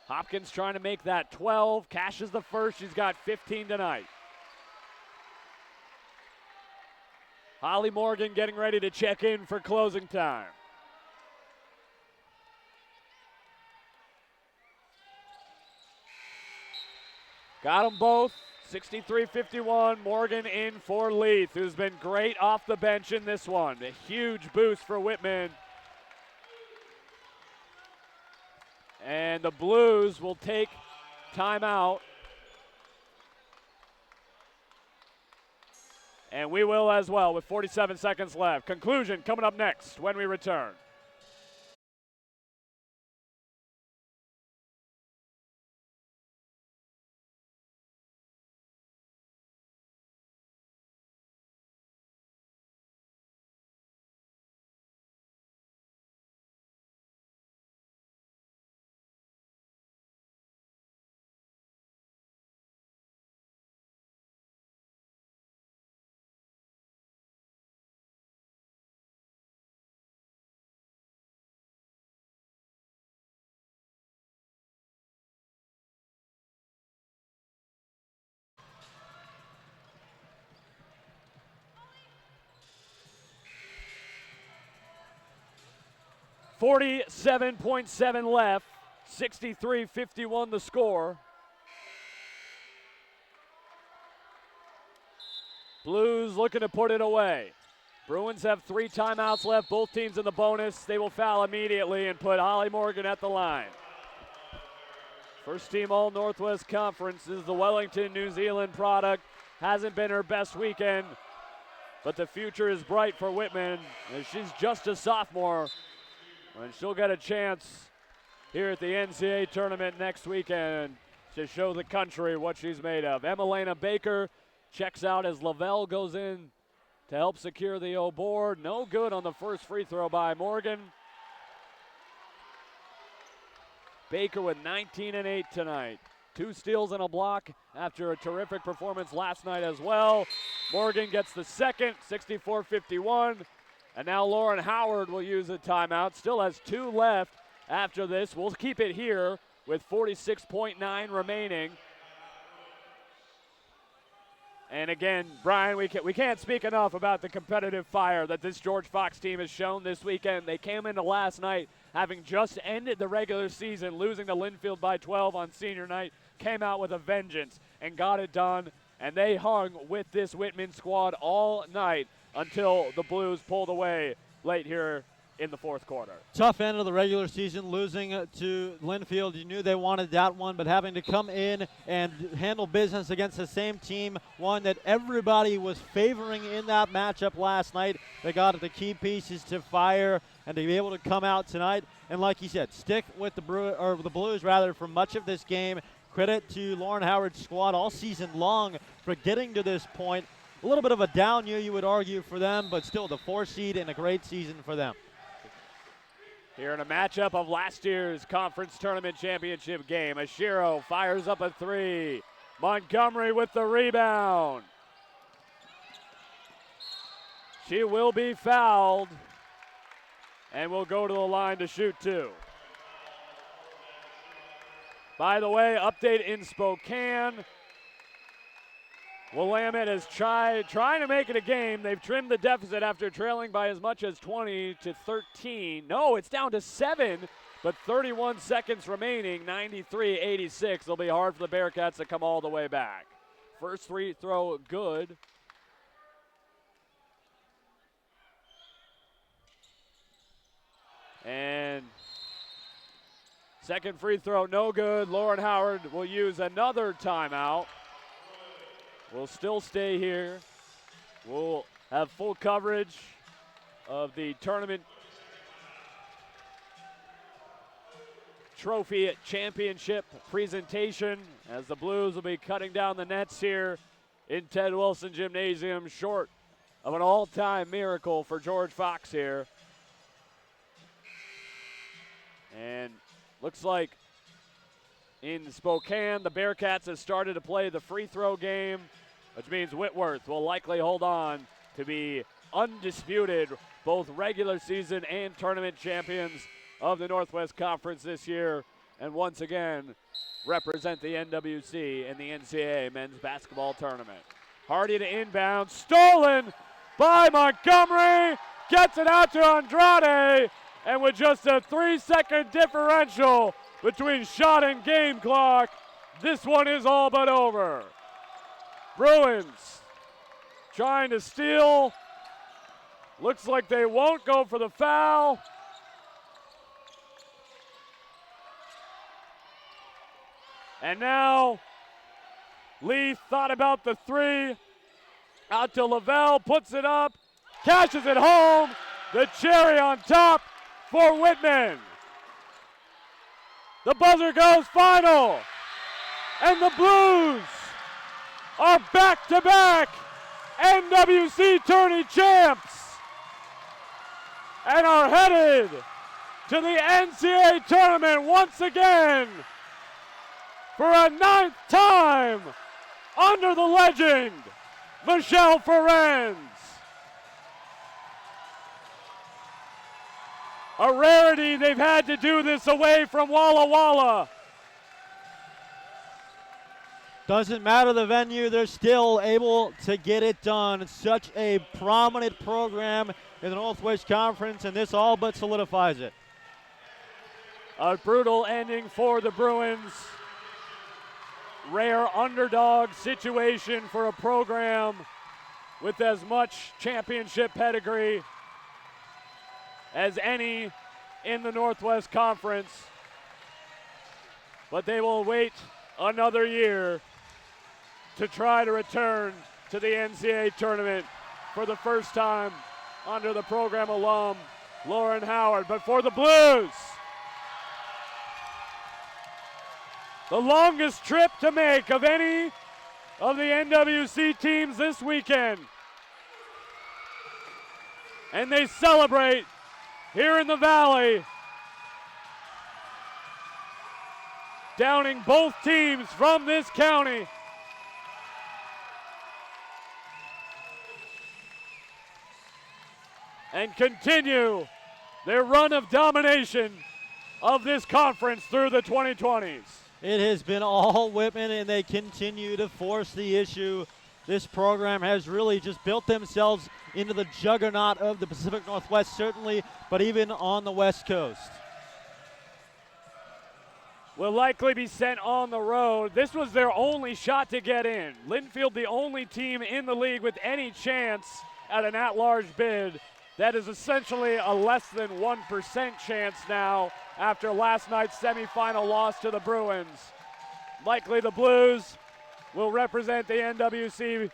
Hopkins trying to make that 12, cashes the first. She's got 15 tonight. Holly Morgan getting ready to check in for closing time. Got them both. 63-51, Morgan in for Leith, who's been great off the bench in this one. A huge boost for Whitman. And the Blues will take timeout. And we will as well with 47 seconds left. Conclusion coming up next when we return. .7 left, 63-51 the score. Blues looking to put it away. Bruins have 3 timeouts left, both teams in the bonus. They will foul immediately and put Ollie Morgan at the line. First team All Northwest Conference is the Wellington, New Zealand product. Hasn't been her best weekend, but the future is bright for Whitman, and she's just a sophomore. And she'll get a chance here at the NCAA tournament next weekend to show the country what she's made of. Emelena Baker checks out as Lavelle goes in to help secure the O board. No good on the first free throw by Morgan. Baker with 19 and 8 tonight. 2 steals and a block after a terrific performance last night as well. Morgan gets the second, 64-51. And now Lauren Howard will use a timeout. Still has 2 left after this. We'll keep it here with 46.9 remaining. And again, Brian, we can't speak enough about the competitive fire that this George Fox team has shown this weekend. They came into last night having just ended the regular season, losing to Linfield by 12 on senior night, came out with a vengeance and got it done. And they hung with this Whitman squad all night until the Blues pulled away late here in the fourth quarter. Tough end of the regular season, losing to Linfield. You knew they wanted that one, but having to come in and handle business against the same team, one that everybody was favoring in that matchup last night. They got the key pieces to fire and to be able to come out tonight. And like you said, stick with the Blues for much of this game. Credit to Lauren Howard's squad all season long for getting to this point. A little bit of a down year, you would argue, for them, but still the 4 seed and a great season for them. Here in a matchup of last year's conference tournament championship game, Ashiro fires up a 3. Montgomery with the rebound. She will be fouled and will go to the line to shoot 2. By the way, update in Spokane. Willamette is trying to make it a game. They've trimmed the deficit after trailing by as much as 20-13. No, it's down to 7, but 31 seconds remaining, 93-86. It'll be hard for the Bearcats to come all the way back. First free throw good. And second free throw no good. Lauren Howard will use another timeout. We'll still stay here. We'll have full coverage of the tournament trophy championship presentation as the Blues will be cutting down the nets here in Ted Wilson Gymnasium, short of an all-time miracle for George Fox here. And looks like in Spokane, the Bearcats have started to play the free throw game, which means Whitworth will likely hold on to be undisputed, both regular season and tournament champions of the Northwest Conference this year, and once again represent the NWC in the NCAA men's basketball tournament. Hardy to inbound, stolen by Montgomery, gets it out to Andrade, and with just a 3-second differential between shot and game clock, this one is all but over. Bruins trying to steal. Looks like they won't go for the foul. And now Lee thought about the three. Out to Lavelle, puts it up, cashes it home. The cherry on top for Whitman. The buzzer goes final. And the Blues are back-to-back NWC tourney champs and are headed to the NCAA tournament once again for a 9th time under the legend, Michelle Ferenz. A rarity, they've had to do this away from Walla Walla. Doesn't matter the venue, they're still able to get it done. It's such a prominent program in the Northwest Conference, and this all but solidifies it. A brutal ending for the Bruins. Rare underdog situation for a program with as much championship pedigree as any in the Northwest Conference. But they will wait another year to try to return to the NCAA tournament for the first time under the program alum, Lauren Howard. But for the Blues, the longest trip to make of any of the NWC teams this weekend. And they celebrate here in the Valley, downing both teams from this county. And continue their run of domination of this conference through the 2020s. It has been all Whitman, and they continue to force the issue. This program has really just built themselves into the juggernaut of the Pacific Northwest, certainly, but even on the West Coast. Will likely be sent on the road. This was their only shot to get in. Linfield, the only team in the league with any chance at an at-large bid. That is essentially a less than 1% chance now after last night's semifinal loss to the Bruins. Likely the Blues will represent the NWC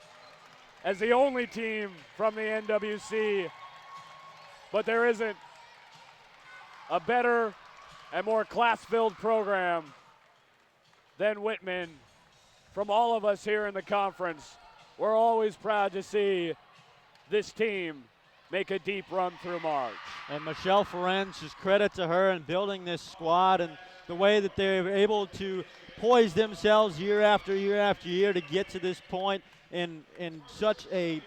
as the only team from the NWC, but there isn't a better and more class-filled program than Whitman. From all of us here in the conference, we're always proud to see this team make a deep run through March. And Michelle Ferenz, just credit to her in building this squad and the way that they're able to poise themselves year after year after year to get to this point in such a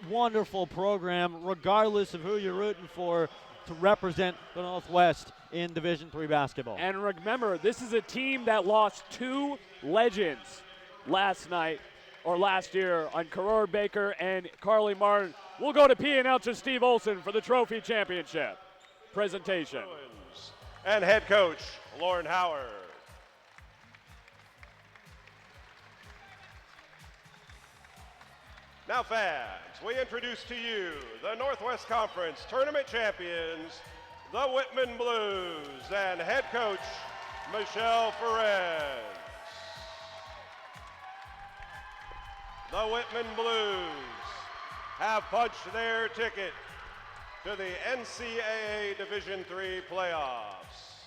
wonderful program, regardless of who you're rooting for, to represent the Northwest in Division III basketball. And remember, this is a team that lost 2 legends last year on Karor Baker and Carly Martin. We'll go to P announcer Steve Olson for the trophy championship presentation. And head coach Lauren Howard. Now fans, we introduce to you the Northwest Conference Tournament champions, the Whitman Blues, and head coach Michelle Ferenz. The Whitman Blues have punched their ticket to the NCAA Division III playoffs.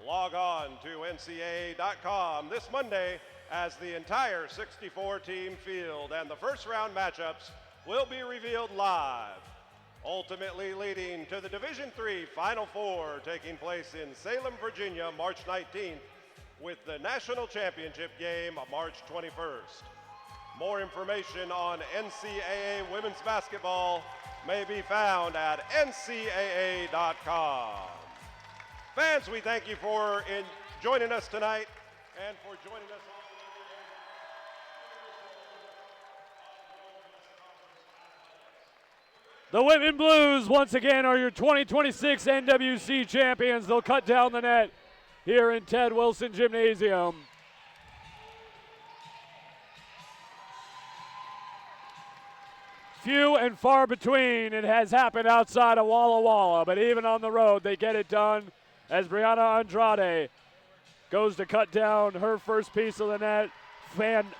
Log on to ncaa.com this Monday as the entire 64-team field and the first-round matchups will be revealed live, ultimately leading to the Division III Final Four taking place in Salem, Virginia, March 19th, with the National Championship game March 21st. More information on NCAA women's basketball may be found at ncaa.com. Fans, we thank you for joining us tonight and for joining us The Whitman Blues, once again, are your 2026 NWC champions. They'll cut down the net here in Ted Wilson Gymnasium. few and far between it has happened outside of Walla Walla, but even on the road, they get it done as Brianna Andrade goes to cut down her first piece of the net.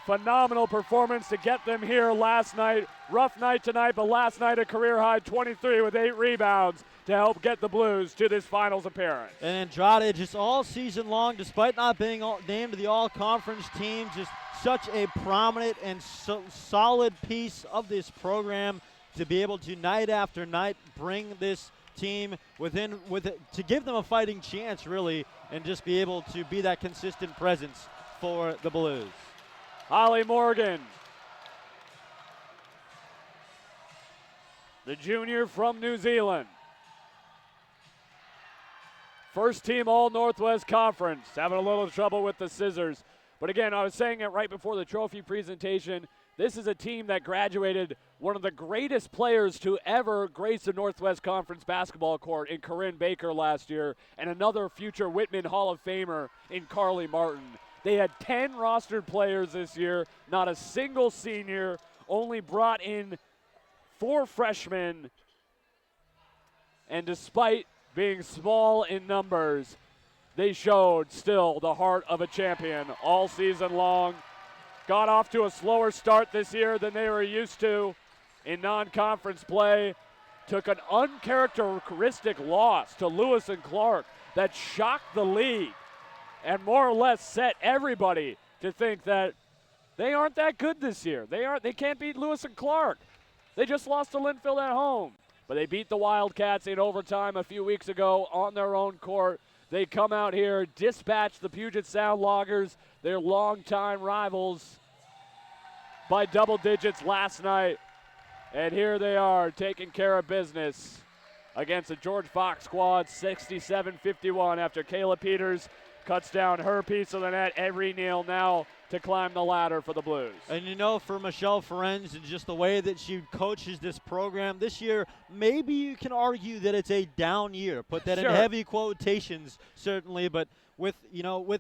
Phenomenal performance to get them here last night. Rough night tonight, but last night a career high 23 with 8 rebounds to help get the Blues to this finals appearance. And Andrade just all season long, despite not being named to the all-conference team, just such a prominent and solid piece of this program to be able to night after night bring this team to give them a fighting chance, really, and just be able to be that consistent presence for the Blues. Holly Morgan, the junior from New Zealand. First team All-Northwest Conference, having a little trouble with the scissors. But again, I was saying it right before the trophy presentation, this is a team that graduated one of the greatest players to ever grace the Northwest Conference basketball court in Corinne Baker last year, and another future Whitman Hall of Famer in Carly Martin. They had 10 rostered players this year, not a single senior, only brought in 4 freshmen, and despite being small in numbers, they showed still the heart of a champion all season long. Got off to a slower start this year than they were used to in non-conference play. Took an uncharacteristic loss to Lewis and Clark that shocked the league and more or less set everybody to think that they aren't that good this year. They can't beat Lewis and Clark. They just lost to Linfield at home. But they beat the Wildcats in overtime a few weeks ago on their own court. They come out here, dispatch the Puget Sound Loggers, their longtime rivals, by double digits last night. And here they are taking care of business against the George Fox squad, 67-51 after Kayla Peters cuts down her piece of the net. Every Neal now to climb the ladder for the Blues. And you know, for Michelle Ferenz and just the way that she coaches this program this year, maybe you can argue that it's a down year. Put that in heavy quotations, certainly. But with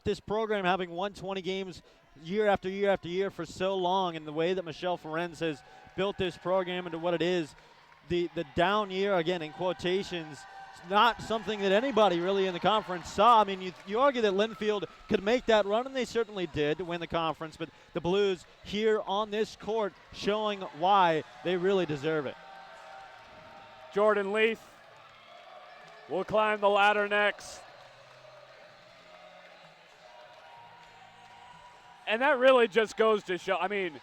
this program having won 20 games year after year after year for so long, and the way that Michelle Ferenz has built this program into what it is, the down year, again, in quotations, not something that anybody really in the conference saw. I mean, you argue that Linfield could make that run, and they certainly did to win the conference, but the Blues here on this court showing why they really deserve it. Jordan Leith will climb the ladder next. And that really just goes to show, I mean,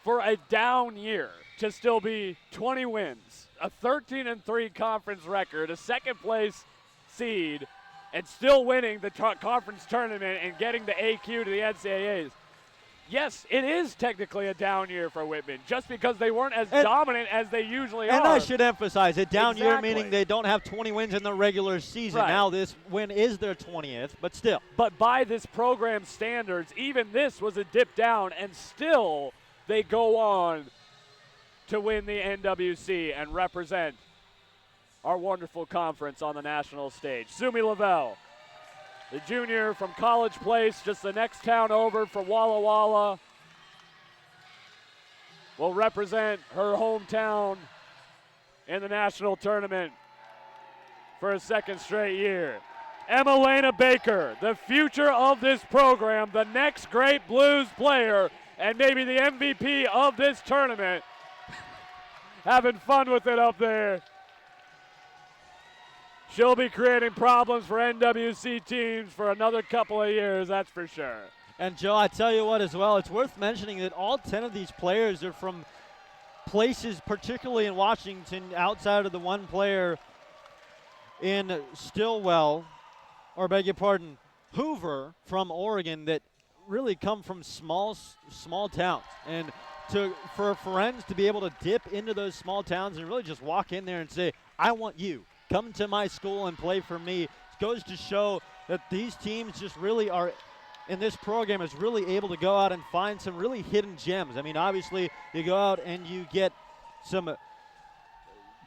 for a down year to still be 20 wins, a 13-3 conference record, a second-place seed, and still winning the conference tournament and getting the AQ to the NCAAs. Yes, it is technically a down year for Whitman, just because they weren't as dominant as they usually are. And I should emphasize, a down year meaning they don't have 20 wins in the regular season. Right. Now this win is their 20th, but still. But by this program standards, even this was a dip down, and still they go on to win the NWC and represent our wonderful conference on the national stage. Sumi Lavelle, the junior from College Place, just the next town over for Walla Walla, will represent her hometown in the national tournament for a second straight year. Emma-Lena Baker, the future of this program, the next great Blues player, and maybe the MVP of this tournament, having fun with it up there. She'll be creating problems for NWC teams for another couple of years, that's for sure. And Joe, I tell you what as well, it's worth mentioning that all 10 of these players are from places, particularly in Washington, outside of the one player in Stillwell, or beg your pardon, Hoover from Oregon, that really come from small towns. And for Ferenz to be able to dip into those small towns and really just walk in there and say, I want you, come to my school and play for me, goes to show that these teams just really are, in this program, is really able to go out and find some really hidden gems. I mean, obviously, you go out and you get some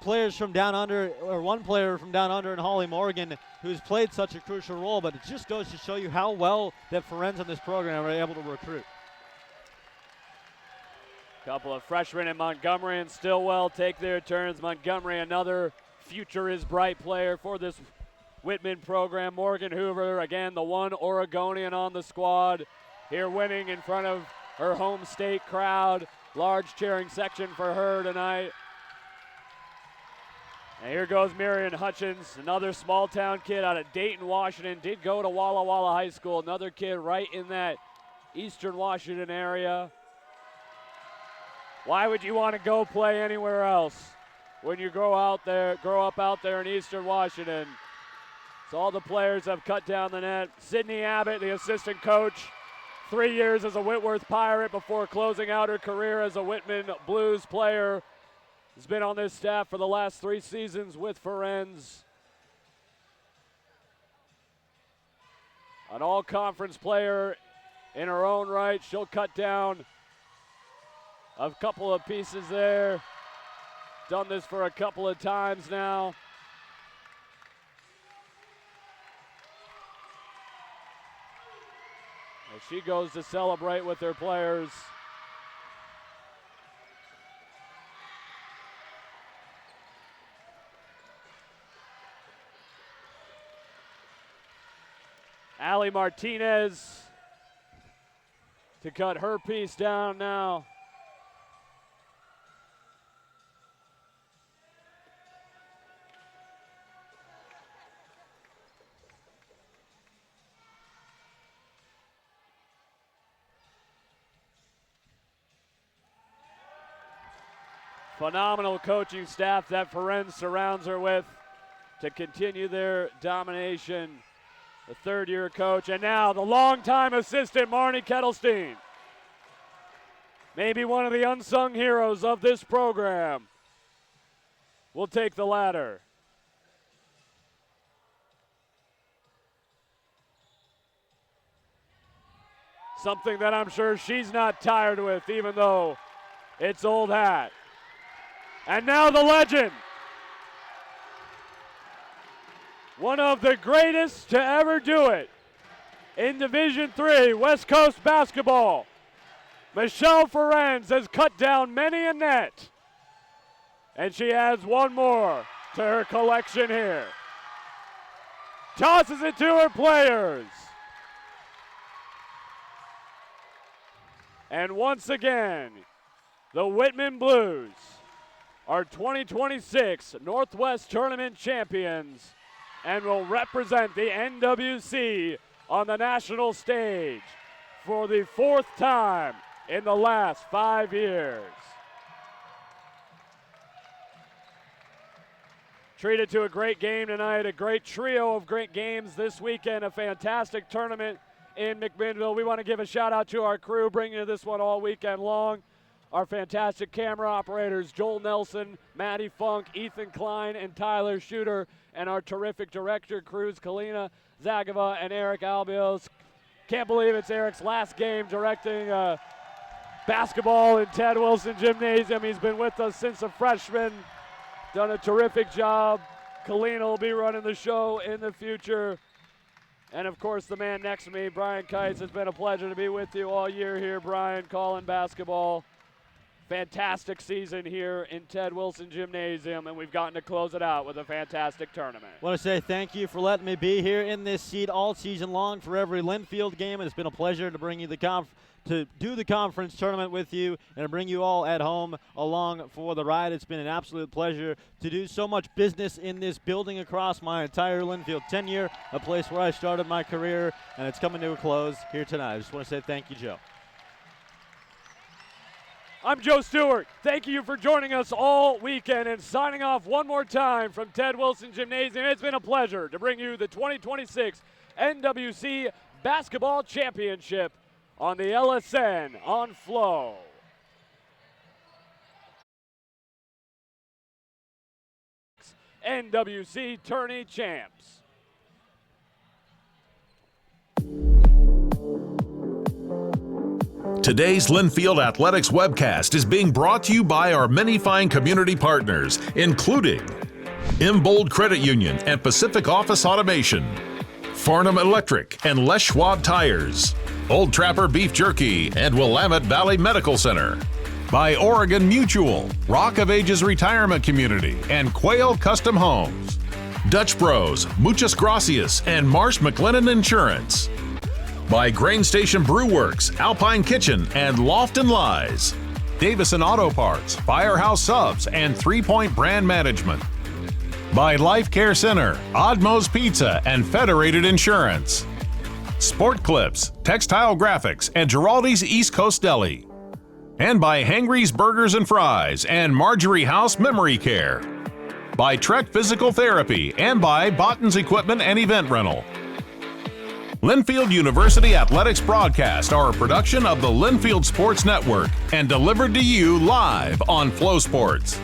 players from down under, or one player from down under in Holly Morgan, who's played such a crucial role, but it just goes to show you how well that Ferenz in this program are able to recruit. Couple of freshmen in Montgomery and Stillwell take their turns. Montgomery, another future is bright player for this Whitman program. Morgan Hoover, again, the one Oregonian on the squad, here winning in front of her home state crowd. Large cheering section for her tonight. And here goes Marion Hutchins, another small town kid out of Dayton, Washington. Did go to Walla Walla High School, another kid right in that Eastern Washington area. Why would you want to go play anywhere else when you grow up out there in Eastern Washington? So all the players have cut down the net. Sydney Abbott, the assistant coach, 3 years as a Whitworth Pirate before closing out her career as a Whitman Blues player. Has been on this staff for the last 3 seasons with Ferenz. An all-conference player in her own right. She'll cut down a couple of pieces there. Done this for a couple of times now. As she goes to celebrate with her players. Allie Martinez to cut her piece down now. Phenomenal coaching staff that Ferenz surrounds her with to continue their domination. The third-year coach, and now the longtime assistant, Marnie Kettelstein. Maybe one of the unsung heroes of this program will take the ladder. Something that I'm sure she's not tired with, even though it's old hat. And now the legend. One of the greatest to ever do it in Division III West Coast basketball. Michelle Ferenz has cut down many a net, and she adds one more to her collection here. Tosses it to her players. And once again, the Whitman Blues are 2026 Northwest Tournament champions and will represent the NWC on the national stage for the 4th time in the last 5 years. Treated to a great game tonight, a great trio of great games this weekend, a fantastic tournament in McMinnville. We want to give a shout out to our crew bringing you this one all weekend long. Our fantastic camera operators, Joel Nelson, Maddie Funk, Ethan Klein, and Tyler Shooter, and our terrific director, Cruz Kalina, Zagava, and Eric Albios. Can't believe it's Eric's last game directing basketball in Ted Wilson Gymnasium. He's been with us since a freshman, done a terrific job. Kalina will be running the show in the future. And of course, the man next to me, Brian Kites. It's been a pleasure to be with you all year here, Brian, calling basketball. Fantastic season here in Ted Wilson Gymnasium, and we've gotten to close it out with a fantastic tournament. I want to say thank you for letting me be here in this seat all season long for every Linfield game. It's been a pleasure to bring you to do the conference tournament with you and to bring you all at home along for the ride. It's been an absolute pleasure to do so much business in this building across my entire Linfield tenure, a place where I started my career, and it's coming to a close here tonight. I just want to say thank you, Joe. I'm Joe Stewart. Thank you for joining us all weekend and signing off one more time from Ted Wilson Gymnasium. It's been a pleasure to bring you the 2026 NWC Basketball Championship on the LSN on Flow. NWC Tourney Champs. Today's Linfield Athletics webcast is being brought to you by our many fine community partners, including Imbold Credit Union and Pacific Office Automation, Farnham Electric and Les Schwab Tires, Old Trapper Beef Jerky and Willamette Valley Medical Center, By Oregon Mutual, Rock of Ages Retirement Community, and Quail Custom Homes. Dutch Bros, Muchas Gracias, and Marsh McLennan Insurance. By Grain Station Brew Works, Alpine Kitchen, and Lofton Lies. Davison Auto Parts, Firehouse Subs, and 3 Point Brand Management. By Life Care Center, Oddmo's Pizza, and Federated Insurance. Sport Clips, Textile Graphics, and Giraldi's East Coast Deli. And by Hangry's Burgers and Fries and Marjorie House Memory Care. By Trek Physical Therapy and by Botton's Equipment and Event Rental. Linfield University Athletics broadcast are a production of the Linfield Sports Network and delivered to you live on Flow Sports.